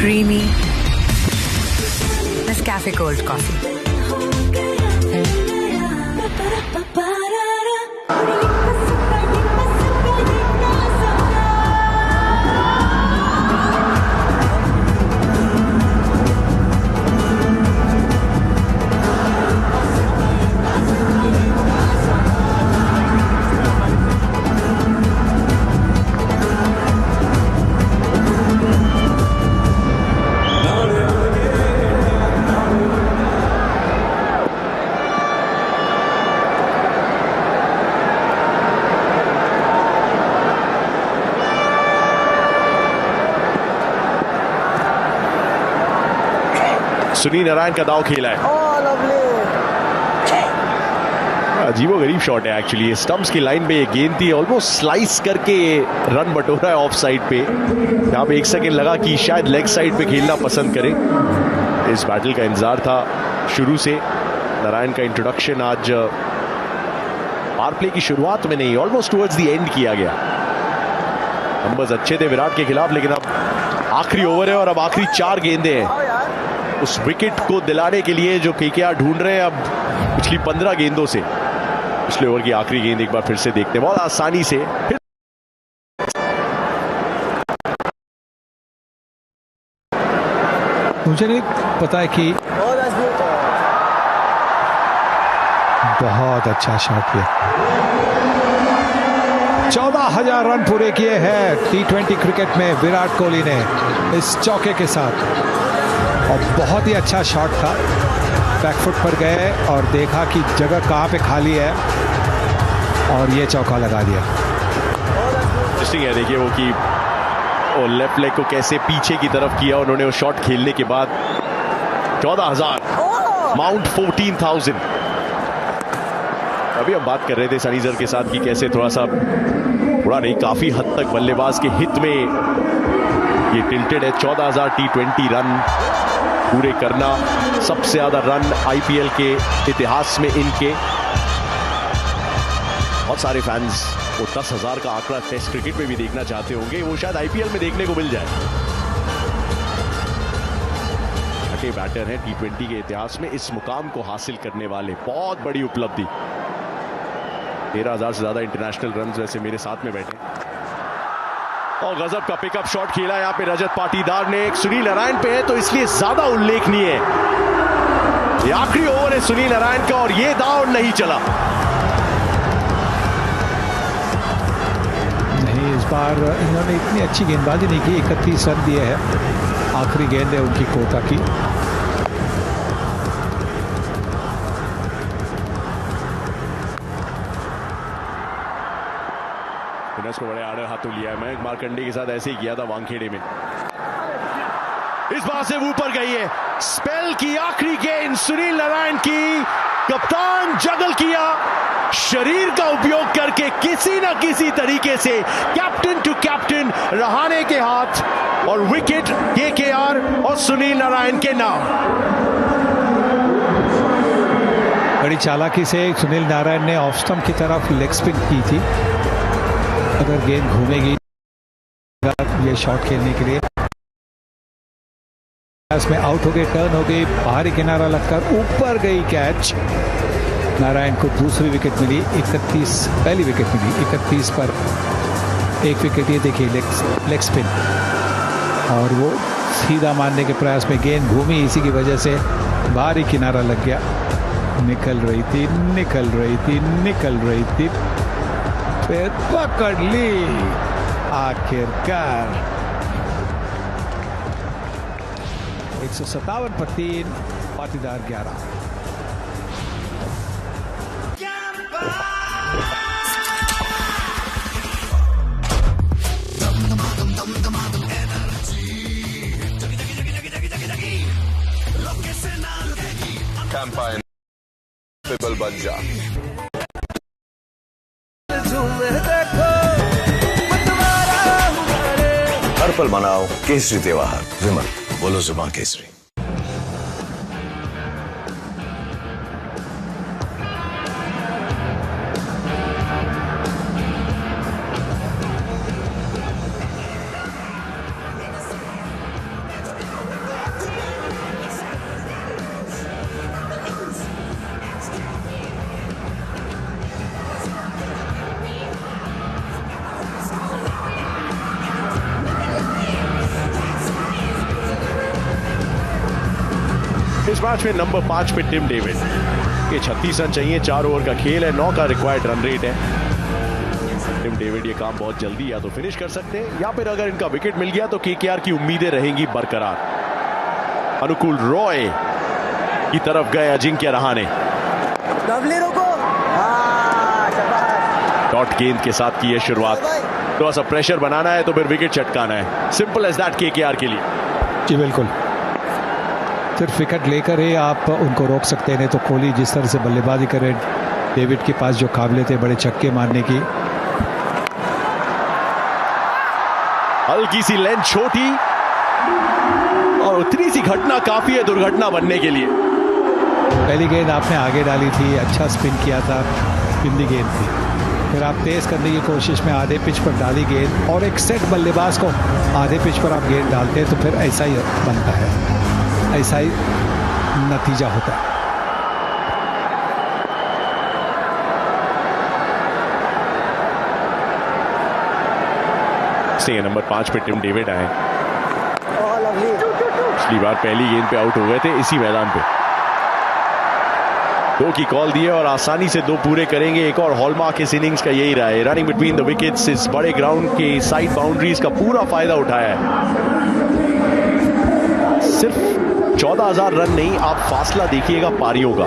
creamy Nescafe Gold Coffee. Sunil Narayan का दाव खेला है। अजीबोगरीब शॉट है एक्चुअली, स्टंप्स की लाइन पे ये गेंद थी, ऑलमोस्ट स्लाइस करके रन बटोरा है ऑफ साइड पे। यहाँ पे 1 सेकंड लगा कि शायद लेग साइड पे खेलना पसंद करें। इस बैटल का इंतजार था शुरू से। नारायण का इंट्रोडक्शन आज पावर प्ले की शुरुआत में नहीं, ऑलमोस्ट टुवर्ड्स द एंड किया गया। नंबर्स अच्छे थे विराट के खिलाफ, लेकिन अब आखिरी ओवर है और अब आखिरी 4 गेंदें हैं उस विकेट को दिलाने के लिए जो केकेआर ढूंढ रहे हैं अब पिछली 15 गेंदों से। पिछले ओवर की आखिरी गेंद एक बार फिर से देखते हैं, बहुत आसानी से। मुझे नहीं पता है कि बहुत अच्छा शॉट किया। 14,000 रन पूरे किए हैं T20 क्रिकेट में विराट कोहली ने इस चौके के साथ, और बहुत ही अच्छा शॉट था। बैकफुट पर गए और देखा कि जगह कहाँ पे खाली है और ये चौका लगा दिया। इंटरेस्टिंग है, देखिए वो कि और लेफ्ट लेग को कैसे पीछे की तरफ किया उन्होंने वो शॉट खेलने के बाद। 14,000 माउंट 14,000। अभी हम बात कर रहे थे सनी सर के साथ कि कैसे थोड़ा नहीं काफी हद तक बल्लेबाज के हित में ये टिल्टेड है। 14,000 T20 रन पूरे करना, सबसे ज्यादा रन आईपीएल के इतिहास में इनके। बहुत सारे फैंस वो 10,000 का आंकड़ा टेस्ट क्रिकेट में भी देखना चाहते होंगे, वो शायद आईपीएल में देखने को मिल जाए। छठे बैटर हैं T20 के इतिहास में इस मुकाम को हासिल करने वाले, बहुत बड़ी उपलब्धि। 13,000 से ज्यादा इंटरनेशनल रन वैसे मेरे साथ में बैठे। और गजब का पिकअप शॉट खेला यहाँ पे रजत पाटीदार ने। सुनील नारायण पे है तो इसलिए ज्यादा उल्लेखनीय है। ये आखिरी ओवर है सुनील नारायण का और ये दाव नहीं चला। नहीं, इस बार इन्होंने इतनी अच्छी गेंदबाजी नहीं की। 31 रन दिए हैं, आखिरी गेंद है उनकी कोटा की। को बड़े आड़े हाथों लिया है। मयंक मार्कंडे के साथ ऐसे ही किया था वानखेड़े में। इस बार से ऊपर गई है। स्पेल की आखिरी गेंद सुनील नारायण की, कप्तान जगल किया, शरीर का उपयोग करके किसी ना किसी तरीके से कैप्टन टू कैप्टन रहाणे के हाथ, और विकेट केकेआर और सुनील नारायण के नाम। बड़ी चालाकी से सुनील नारायण ने ऑफ स्टंप की तरफ लेग स्पिन की थी। अगर गेंद घूमेगी ये शॉट खेलने के लिए, इसमें आउट हो गए, टर्न हो गई, बाहरी किनारा लगकर ऊपर गई कैच। नारायण को दूसरी विकेट मिली, 31 पहली विकेट मिली। 31 पर एक विकेट, ये देखिए लेग स्पिन, और वो सीधा मारने के प्रयास में गेंद घूमी, इसी की वजह से बाहरी किनारा लग गया। निकल रही थी, फिर पकड़ ली आखिरकार। 157 पर 3, पाटीदार 11। कैंपाइन बन जा। हर पल मनाओ केसरी त्योहार। विमल, बोलो जुबां केसरी। इस मैच में नंबर 5 पे टिम डेविड के 36 रन चाहिए। 4 ओवर का खेल है, 9 का रिक्वायर्ड रन रेट है। टिम डेविड ये काम बहुत जल्दी या तो फिनिश कर सकते हैं, या फिर अगर इनका विकेट मिल गया तो केकेआर की उम्मीदें रहेंगी बरकरार। अनुकूल रॉय की तरफ गए अजिंक्य रहाणे। डॉट गेंद के साथ की है शुरुआत। थोड़ा सा प्रेशर बनाना है तो फिर विकेट चटकाना है, सिंपल एज दैट केकेआर के लिए। जी बिल्कुल, सिर्फ विकेट लेकर ही आप उनको रोक सकते हैं, नहीं तो कोहली जिस तरह से बल्लेबाजी करे, डेविड के पास जो काबिलियत है बड़े छक्के मारने की। हल्की सी लेंथ छोटी और उतनी सी घटना काफी है दुर्घटना बनने के लिए। पहली गेंद आपने आगे डाली थी, अच्छा स्पिन किया था, पिंदी गेंद थी, फिर आप तेज करने की कोशिश में आधे पिच पर डाली गेंद, और एक सेट बल्लेबाज को आधे पिच पर आप गेंद डालते हैं तो फिर ऐसा ही बनता है, ऐसा ही नतीजा होता है। नंबर 5 पे टिम डेविड आए, पिछली बार पहली गेंद पे आउट हो गए थे इसी मैदान पे। 2 की कॉल दी है और आसानी से 2 पूरे करेंगे। एक और हॉलमार्क इस इनिंग्स का यही रहा है, रनिंग बिटवीन द विकेट्स, इस बड़े ग्राउंड के साइड बाउंड्रीज का पूरा फायदा उठाया है। सिर्फ 14,000 रन नहीं, आप फासला देखिएगा पारियों का।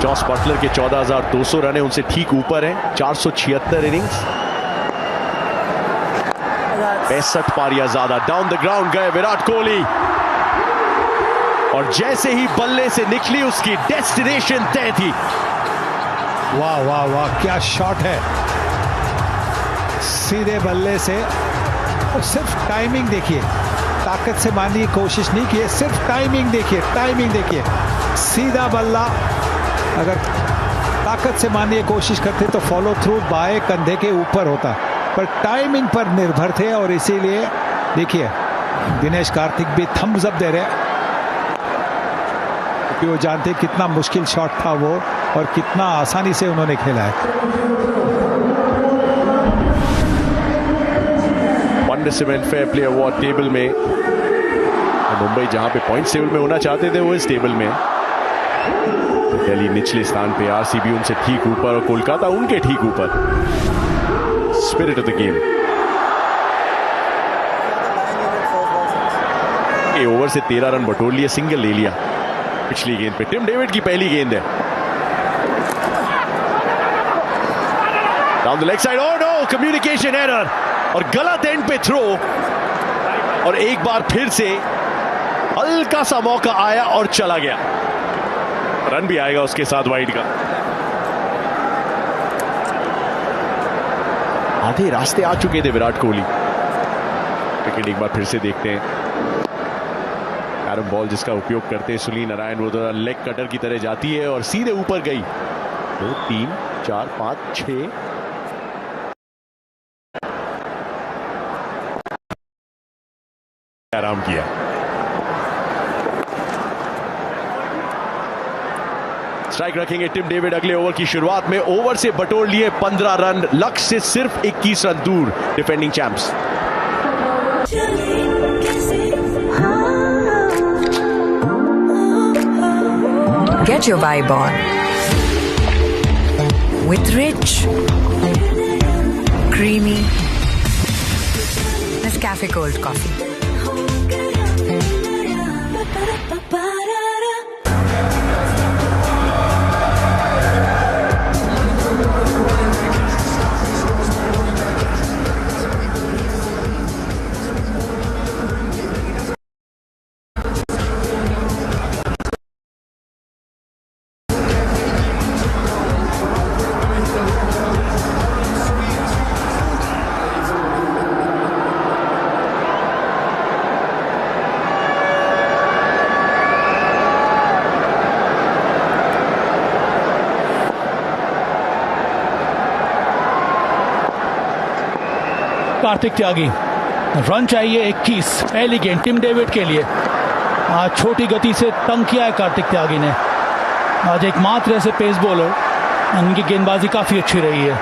जॉस बटलर के 14,200 रन है, उनसे ठीक ऊपर है। 476 इनिंग्स, 65 पारियां ज्यादा। डाउन द ग्राउंड गए विराट कोहली, और जैसे ही बल्ले से निकली उसकी डेस्टिनेशन तय थी। वाह वाह वाह, क्या शॉट है, सीधे बल्ले से। और सिर्फ टाइमिंग देखिए, ताकत से मारने की कोशिश नहीं की है, सिर्फ टाइमिंग देखिए, टाइमिंग देखिए। सीधा बल्ला, अगर ताकत से मारने की कोशिश करते तो फॉलो थ्रू बाएं कंधे के ऊपर होता, पर टाइमिंग पर निर्भर थे, और इसीलिए देखिए दिनेश कार्तिक भी थम्स अप दे रहे हैं, क्योंकि वो जानते कितना मुश्किल शॉट था वो, और कितना आसानी से उन्होंने खेला है। 1 फेयर प्ले अवार्ड टेबल में मुंबई जहां पे पॉइंट टेबल में होना चाहते थे वो इस टेबल में, दिल्ली निचले स्थान पे, आरसीबी उनसे ठीक ऊपर और कोलकाता उनके ठीक ऊपर। Spirit of the game, over से 13 रन बटोर लिए, सिंगल ले लिया पिछली गेंद पे। टिम डेविड की पहली गेंद है, down the leg side, oh no, communication error, और गलत एंड पे थ्रो, और एक बार फिर से हल्का सा मौका आया और चला गया। रन भी आएगा उसके साथ वाइड का। आधे रास्ते आ चुके थे विराट कोहली। विकेट एक बार फिर से देखते हैं, कैरम बॉल जिसका उपयोग करते हैं सुनील नारायण, वो तो लेग कटर की तरह जाती है और सीधे ऊपर गई। 2 3 4 5 6 आराम किया। स्ट्राइक रखेंगे टिम डेविड अगले ओवर की शुरुआत में। ओवर से बटोर लिए 15 रन, लक्ष्य से सिर्फ 21 रन दूर defending champs. Get your vibe on with rich, creamy Nescafe Gold Coffee. Kartik Tyagi, run चाहिए 21, पहली गेंद टिम डेविड के लिए। आज छोटी गति से तंग किया है कार्तिक त्यागी ने। आज एकमात्र ऐसे पेस बॉलर, उनकी गेंदबाजी काफी अच्छी रही है।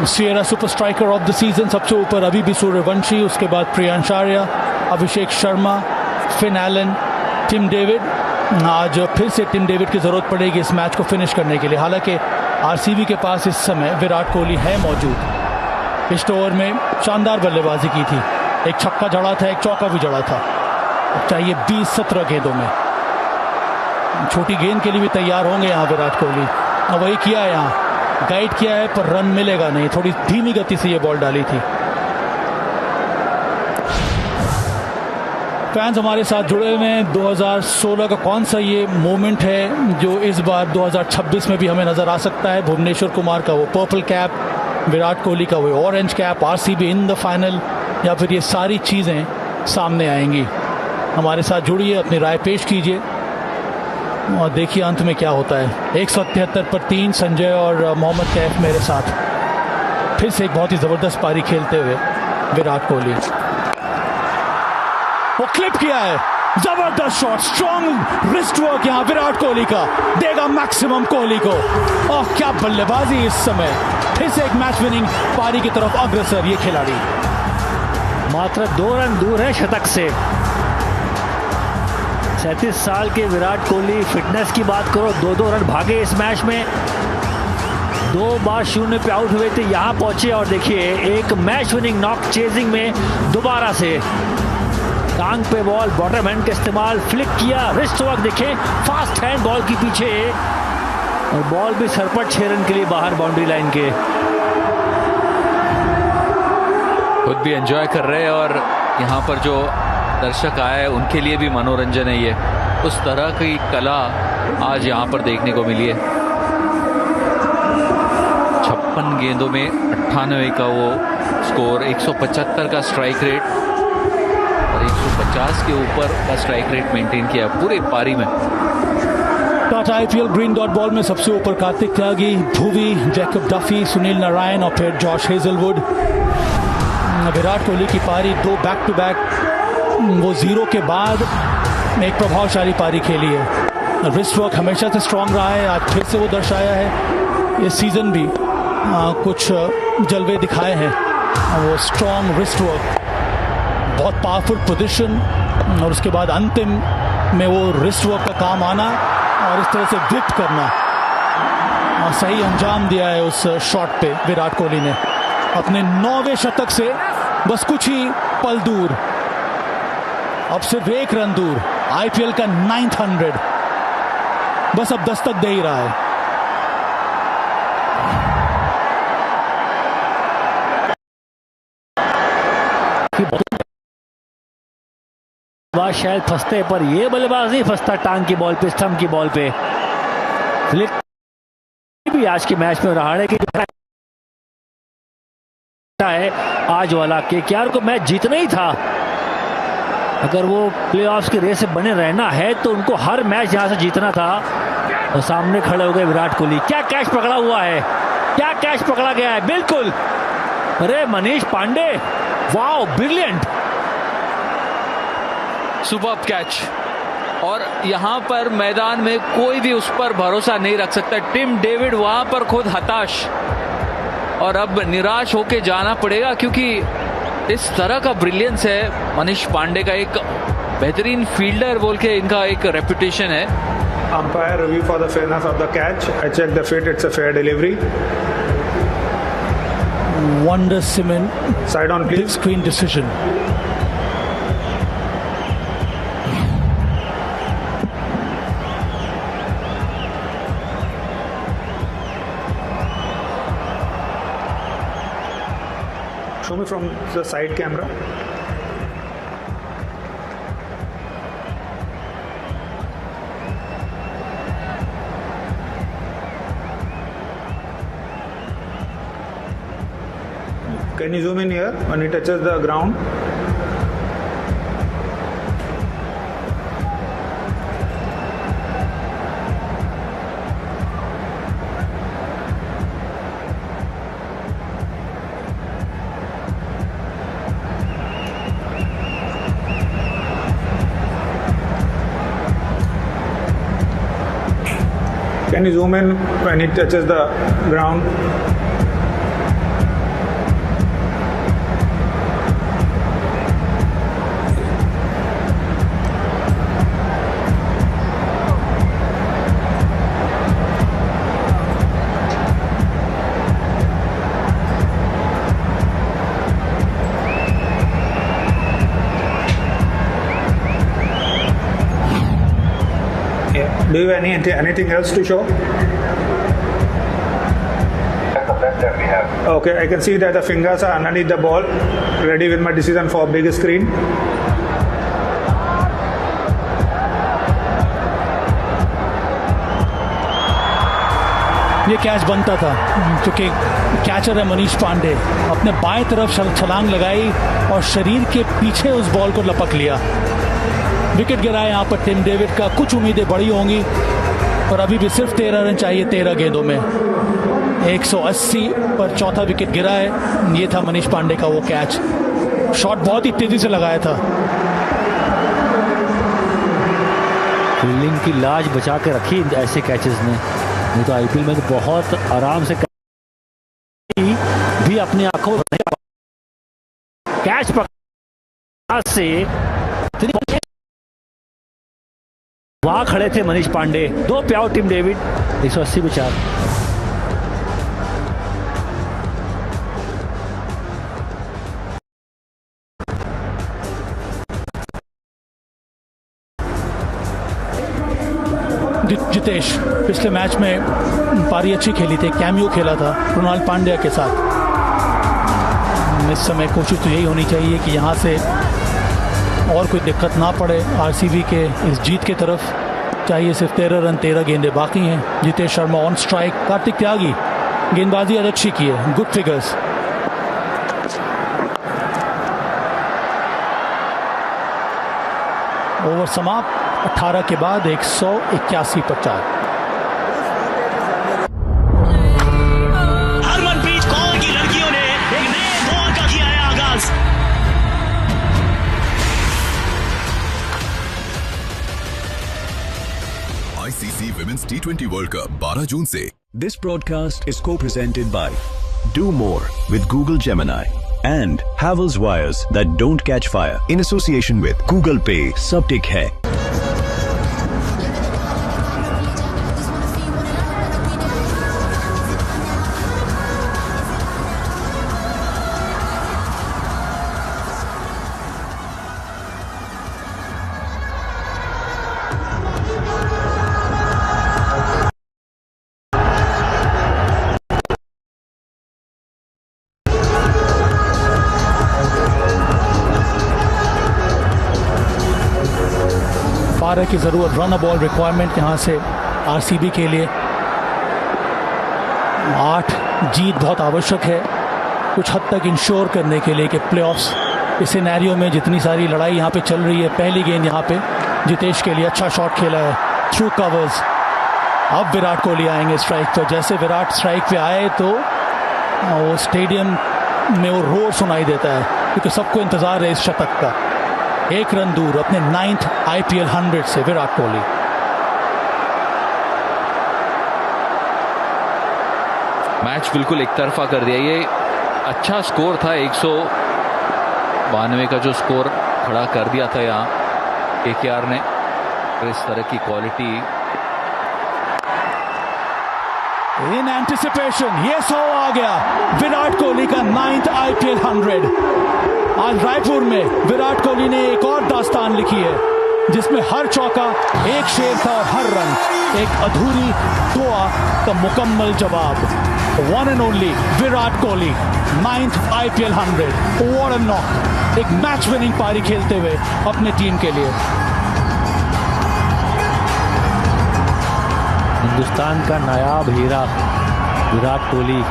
Sierra super striker of the season सबसे ऊपर अभी भी सूर्यवंशी, उसके बाद Priyansh Arya, Abhishek Sharma, Finn Allen, Tim David. आज फिर से टिम डेविड की जरूरत पड़ेगी इस मैच को फिनिश करने के लिए। हालांकि आरसीबी के पास इस समय विराट कोहली है मौजूद। इस ओवर में शानदार बल्लेबाजी की थी, एक छक्का जड़ा था, एक चौका भी जड़ा था। अब चाहिए 20-17 गेंदों में। छोटी गेंद के लिए भी तैयार होंगे यहाँ विराट कोहली, और वही किया है, यहाँ गाइड किया है, पर रन मिलेगा नहीं। थोड़ी धीमी गति से ये बॉल डाली थी। फैंस हमारे साथ जुड़े हुए हैं। 2016 का कौन सा ये मोमेंट है जो इस बार 2026 में भी हमें नजर आ सकता है? भुवनेश्वर कुमार का वो पर्पल कैप, विराट कोहली का वो orange cap, RCB in the final, या फिर ये सारी चीज़ें सामने आएंगी? हमारे साथ जुड़िए, अपनी राय पेश कीजिए और देखिए अंत में क्या होता है। 173 पर 3 संजय और मोहम्मद कैफ मेरे साथ। फिर से एक बहुत ही जबरदस्त पारी खेलते हुए विराट कोहली, वो क्लिप किया है, जबरदस्त शॉट, स्ट्रॉन्ग रिस्ट वर्क यहाँ विराट कोहली का देगा मैक्सिमम कोहली को। और क्या बल्लेबाजी इस समय, फिर से एक मैच विनिंग पारी की तरफ अग्रसर ये खिलाड़ी। मात्र 2 रन दूर है शतक से। 37 साल के विराट कोहली, फिटनेस की बात करो, 2-2 रन भागे इस मैच में, 2 बार 0 पे आउट हुए थे, यहाँ पहुंचे और देखिए एक मैच विनिंग नॉक चेजिंग में दोबारा से टांग पे बॉल, बॉटम हैंड का इस्तेमाल, फ्लिक किया, रिस्ट वर्क देखें, फास्ट हैंड बॉल के पीछे और बॉल भी सरपट 6 रन के लिए बाहर बाउंड्री लाइन के। खुद भी एंजॉय कर रहे हैं और यहाँ पर जो दर्शक आए उनके लिए भी मनोरंजन है। ये उस तरह की कला आज यहाँ पर देखने को मिली है। 56 गेंदों में 98 का वो स्कोर, 175 का स्ट्राइक रेट और 150 के ऊपर का स्ट्राइक रेट मेंटेन किया पूरे पारी में। Tata IPL green dot ball में सबसे ऊपर कार्तिक त्यागी, भुवी, जैकब डफी, सुनील नारायण और फिर जॉश हेजलवुड। विराट कोहली की पारी 2 बैक टू बैक, वो 0 के बाद एक प्रभावशाली पारी खेली है। रिस्ट वर्क हमेशा से स्ट्रांग रहा है, आज फिर से वो दर्शाया है। इस सीजन भी कुछ जलवे दिखाए हैं, वो स्ट्रांग रिस्ट वर्क, बहुत पावरफुल पोजीशन और उसके बाद अंतिम में वो रिस्ट वर्क का काम आना और इस तरह से विप करना और सही अंजाम दिया है उस शॉट पे विराट कोहली ने। अपने 9वें शतक से बस कुछ ही पल दूर, अब सिर्फ 1 रन दूर, आईपीएल का 900 बस अब दस्तक दे ही रहा है। शायद फंसते, पर ये बल्लेबाज नहीं फंसता टांग की बॉल पे, स्टंप की बॉल पे। फ्लिक भी आज के मैच में रहाड़े की है आज वाला। केकेआर को मैच जीतना ही था, अगर वो प्लेऑफ्स के रेस से बने रहना है तो उनको हर मैच यहां से जीतना था। और सामने खड़े हो गए विराट कोहली। क्या कैच पकड़ा हुआ है, क्या कैच पकड़ा गया है, बिल्कुल। अरे Manish Pandey, wow, brilliant, superb catch. और यहां पर मैदान में कोई भी उस पर भरोसा नहीं रख सकता। टिम डेविड वहां पर खुद हताश और अब निराश होके जाना पड़ेगा, क्योंकि इस तरह का ब्रिलियंस है मनीष पांडे का। एक बेहतरीन फील्डर बोल के इनका एक रेपुटेशन है। Umpire review for the fairness of the catch. I checked the fit, it's a fair delivery. Wonder Simon, side on please. Big screen decision. Show me from the side camera. Can you zoom in here when it touches the ground? Can you zoom in when it touches the ground? Do you have anything else to show? Okay, I can see that the fingers are underneath the ball. Ready with my decision for big screen. ये catch बनता था, क्योंकि catcher है मनीष पांडे, अपने बाएं तरफ छलांग लगाई और शरीर के पीछे उस बॉल को लपक लिया। विकेट गिरा यहाँ पर टिम डेविड का। कुछ उम्मीदें बड़ी होंगी और अभी भी सिर्फ 13 रन चाहिए 13 गेंदों में। 180 पर चौथा विकेट गिरा है। ये था मनीष पांडे का वो कैच। शॉट बहुत ही तेजी से लगाया था। फील्डिंग की लाज बचा के रखी ऐसे कैचेस ने, नहीं तो आईपीएल में तो बहुत आराम से भी अपनी आंखों में कैच पकड़ से वहां खड़े थे मनीष पांडे। 2 पे आउट टिम डेविड, 180 पे 4। जितेश पिछले मैच में पारी अच्छी खेली थी, कैमियो खेला था कृणाल पांड्या के साथ। इस समय कोशिश तो यही होनी चाहिए कि यहाँ से और कोई दिक्कत ना पड़े आरसीबी के इस जीत की तरफ। चाहिए सिर्फ 13 रन, 13 गेंदें बाकी हैं। Jitesh Sharma on strike. कार्तिक त्यागी गेंदबाजी आज अच्छी की है, गुड फिगर्स। ओवर समाप्त 18 के बाद 181 पर 4। हरमनप्रीत कौर की लड़कियों ने एक नए दौर का किया है आगाज। ICC Women's T20 World Cup 12 जून से। This broadcast is co-presented by Do More with Google Gemini and Havells wires that don't catch fire in association with Google Pay सब टिक है। की जरूरत, रन बॉल रिक्वायरमेंट यहाँ से आरसीबी के लिए। 8 जीत बहुत आवश्यक है कुछ हद तक इंश्योर करने के लिए कि प्लेऑफ्स इस सिनेरियो में जितनी सारी लड़ाई यहाँ पे चल रही है। पहली गेंद यहाँ पे जितेश के लिए अच्छा शॉट खेला है थ्रू कवर्स। अब विराट कोहली आएंगे स्ट्राइक पर। जैसे विराट स्ट्राइक पे आए तो वो स्टेडियम में वो रोर सुनाई देता है, क्योंकि सबको इंतजार है इस शतक का। 1 रन दूर अपने 9th IPL 100 से विराट कोहली। मैच बिल्कुल एक तरफा कर दिया। ये अच्छा स्कोर था, 192 का जो स्कोर खड़ा कर दिया था यहाँ KKR ने। तो इस तरह की क्वालिटी इन एंटिसिपेशन ये 100 आ गया विराट कोहली का 9th IPL 100। आज रायपुर में विराट कोहली ने एक और दास्तान लिखी है, जिसमें हर चौका एक शेर था और हर रन एक अधूरी दुआ का मुकम्मल जवाब। One and only Virat Kohli 9th IPL 100। What a knock, एक मैच विनिंग पारी खेलते हुए अपने टीम के लिए। हिंदुस्तान का नायाब हीरा विराट कोहली,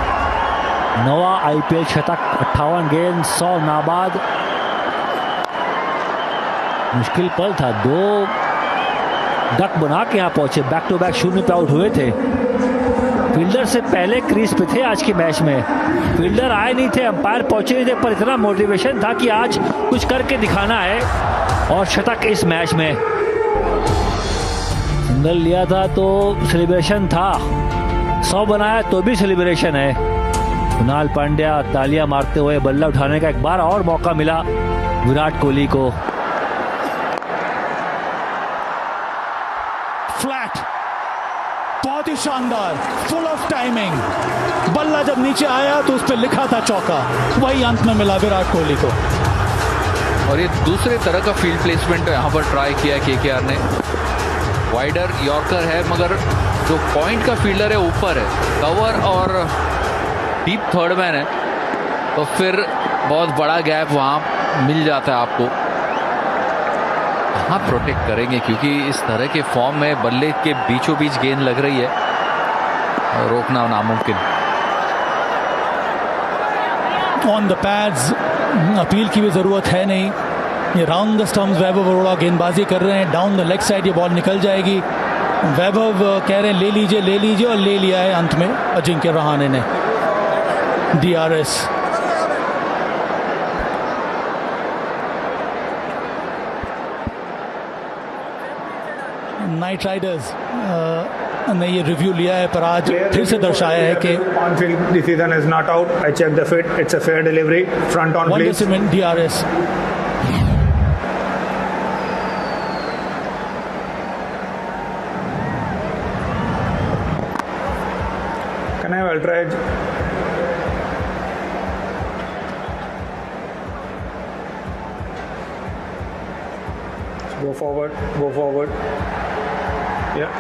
9वां IPL शतक, 58 गेंद, 100 नाबाद। मुश्किल पल था, 2 डक बना के यहाँ पहुंचे। बैक टू बैक 0 पे आउट हुए थे। फील्डर से पहले क्रीज पे थे आज के मैच में। फील्डर आए नहीं थे, अंपायर पहुंचे नहीं थे, पर इतना मोटिवेशन था कि आज कुछ करके दिखाना है। और शतक इस मैच में। सिंगल लिया था तो सेलिब्रेशन था, 100 बनाया तो भी सेलिब्रेशन है। कृणाल पांड्या तालियां मारते हुए बल्ला उठाने का एक बार और मौका मिला विराट कोहली को। फ्लैट, बहुत ही शानदार, फुल ऑफ टाइमिंग। बल्ला जब नीचे आया तो उस पर लिखा था चौका, वही अंत में मिला विराट कोहली को। और ये दूसरे तरह का फील्ड प्लेसमेंट यहाँ पर ट्राई किया KKR ने। वाइडर यॉर्कर है, मगर जो पॉइंट का फील्डर है ऊपर है, कवर और डीप थर्ड मैन है, तो फिर बहुत बड़ा गैप वहाँ मिल जाता है आपको। कहाँ प्रोटेक्ट करेंगे, क्योंकि इस तरह के फॉर्म में बल्ले के बीचों बीच गेंद लग रही है। रोकना नामुमकिन। ऑन द पैड्स, अपील की भी जरूरत है नहीं। ये राउंड द स्टम्प्स वैभव अरोड़ा गेंदबाजी कर रहे हैं, डाउन द लेग साइड ये बॉल निकल जाएगी। वैभव कह रहे हैं ले लीजिए और ले लिया है अंत में अजिंक्य रहाणे ने। DRS। नाइट राइडर्स ने ये रिव्यू लिया है, पर आज फिर से दर्शाया है कि on field decision is not out. I check the fit, it's a fair delivery, front on please. DRS। Can I have ultra edge? Go forward. Yeah.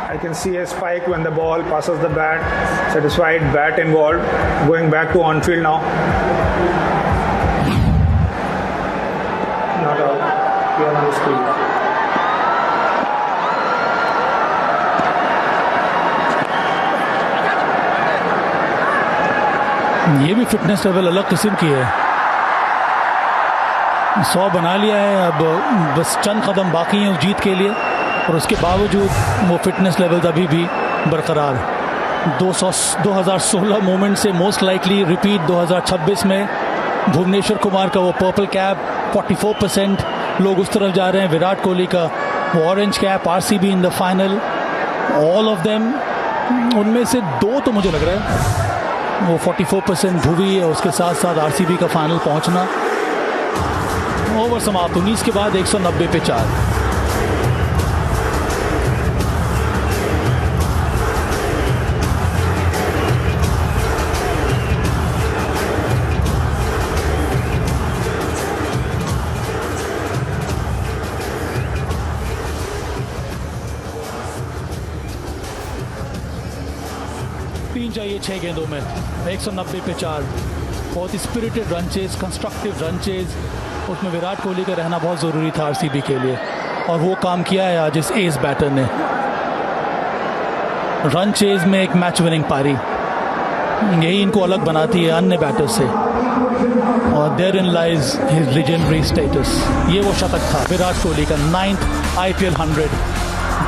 I can see a spike when the ball passes the bat. Satisfied, bat involved. Going back to on field now. Not out. You're on the screen. ये भी fitness level अलग किस्म की है। 100 बना लिया है, अब बस चंद कदम बाकी हैं उस जीत के लिए, और उसके बावजूद वो फिटनेस लेवल अभी भी बरकरार। 2016 मोमेंट से मोस्ट लाइकली रिपीट 2026 में भुवनेश्वर कुमार का वो पर्पल कैप 44% लोग उस तरफ जा रहे हैं। विराट कोहली का वो orange cap, RCB in the final, all of them. उनमें से 2 तो मुझे लग रहा है वो 44% भुवी है, उसके साथ साथ RCB का फाइनल पहुंचना। ओवर समाप्त 19 के बाद 190 पे 4। तीन चाहिए 6 गेंदों में, 190 पे 4। बहुत ही spirited run chase, constructive run chase, उसमें विराट कोहली का रहना बहुत ज़रूरी था RCB के लिए, और वो काम किया है आज इस एस बैटर ने। रन चेज में एक मैच विनिंग पारी, यही इनको अलग बनाती है अन्य बैटर से, और therein lies his legendary status. ये वो शतक था विराट कोहली का 9th IPL 100।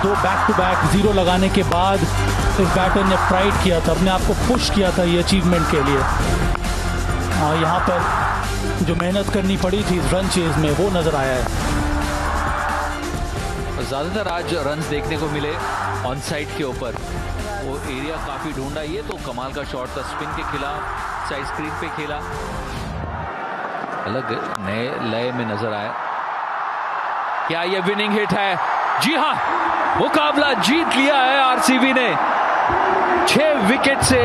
2 back to back 0 लगाने के बाद इस बैटर ने प्राइड किया था, अपने आप को पुश किया था ये अचीवमेंट के लिए। और यहाँ पर जो मेहनत करनी पड़ी थी रन चेज में वो नजर आया है। ज्यादातर आज रन्स देखने को मिले ऑन साइड के ऊपर, वो एरिया काफी ढूंढा। ये तो कमाल का शॉट था, स्पिन के खिलाफ साइड स्क्रीन पे खेला, अलग नए लय में नजर आया। क्या ये विनिंग हिट है? जी हाँ, मुकाबला जीत लिया है RCB ने। 6 विकेट से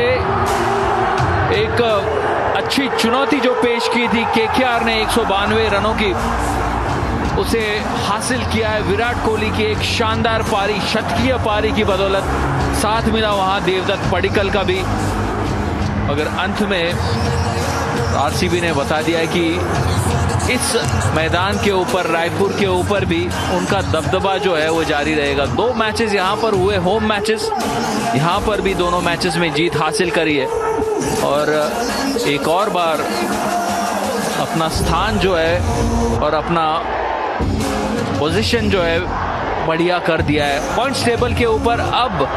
एक अच्छी चुनौती जो पेश की थी KKR ने 192 रनों की, उसे हासिल किया है विराट कोहली की एक शानदार पारी, शतकीय पारी की बदौलत। साथ मिला वहां देवदत्त पडिक्कल का भी, मगर अंत में RCB ने बता दिया है कि इस मैदान के ऊपर, रायपुर के ऊपर भी उनका दबदबा जो है वो जारी रहेगा। 2 मैचेस यहाँ पर हुए, होम मैचेस, यहाँ पर भी दोनों मैचेस में जीत हासिल करी है, और एक और बार अपना स्थान जो है और अपना पोजीशन जो है बढ़िया कर दिया है। पॉइंट्स टेबल के ऊपर अब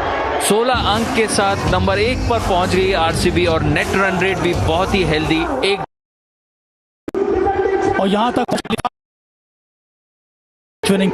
16 अंक के साथ नंबर 1 पर पहुंच गई RCB, और नेट रन रेट भी बहुत ही हेल्दी, और यहां तक विनिंग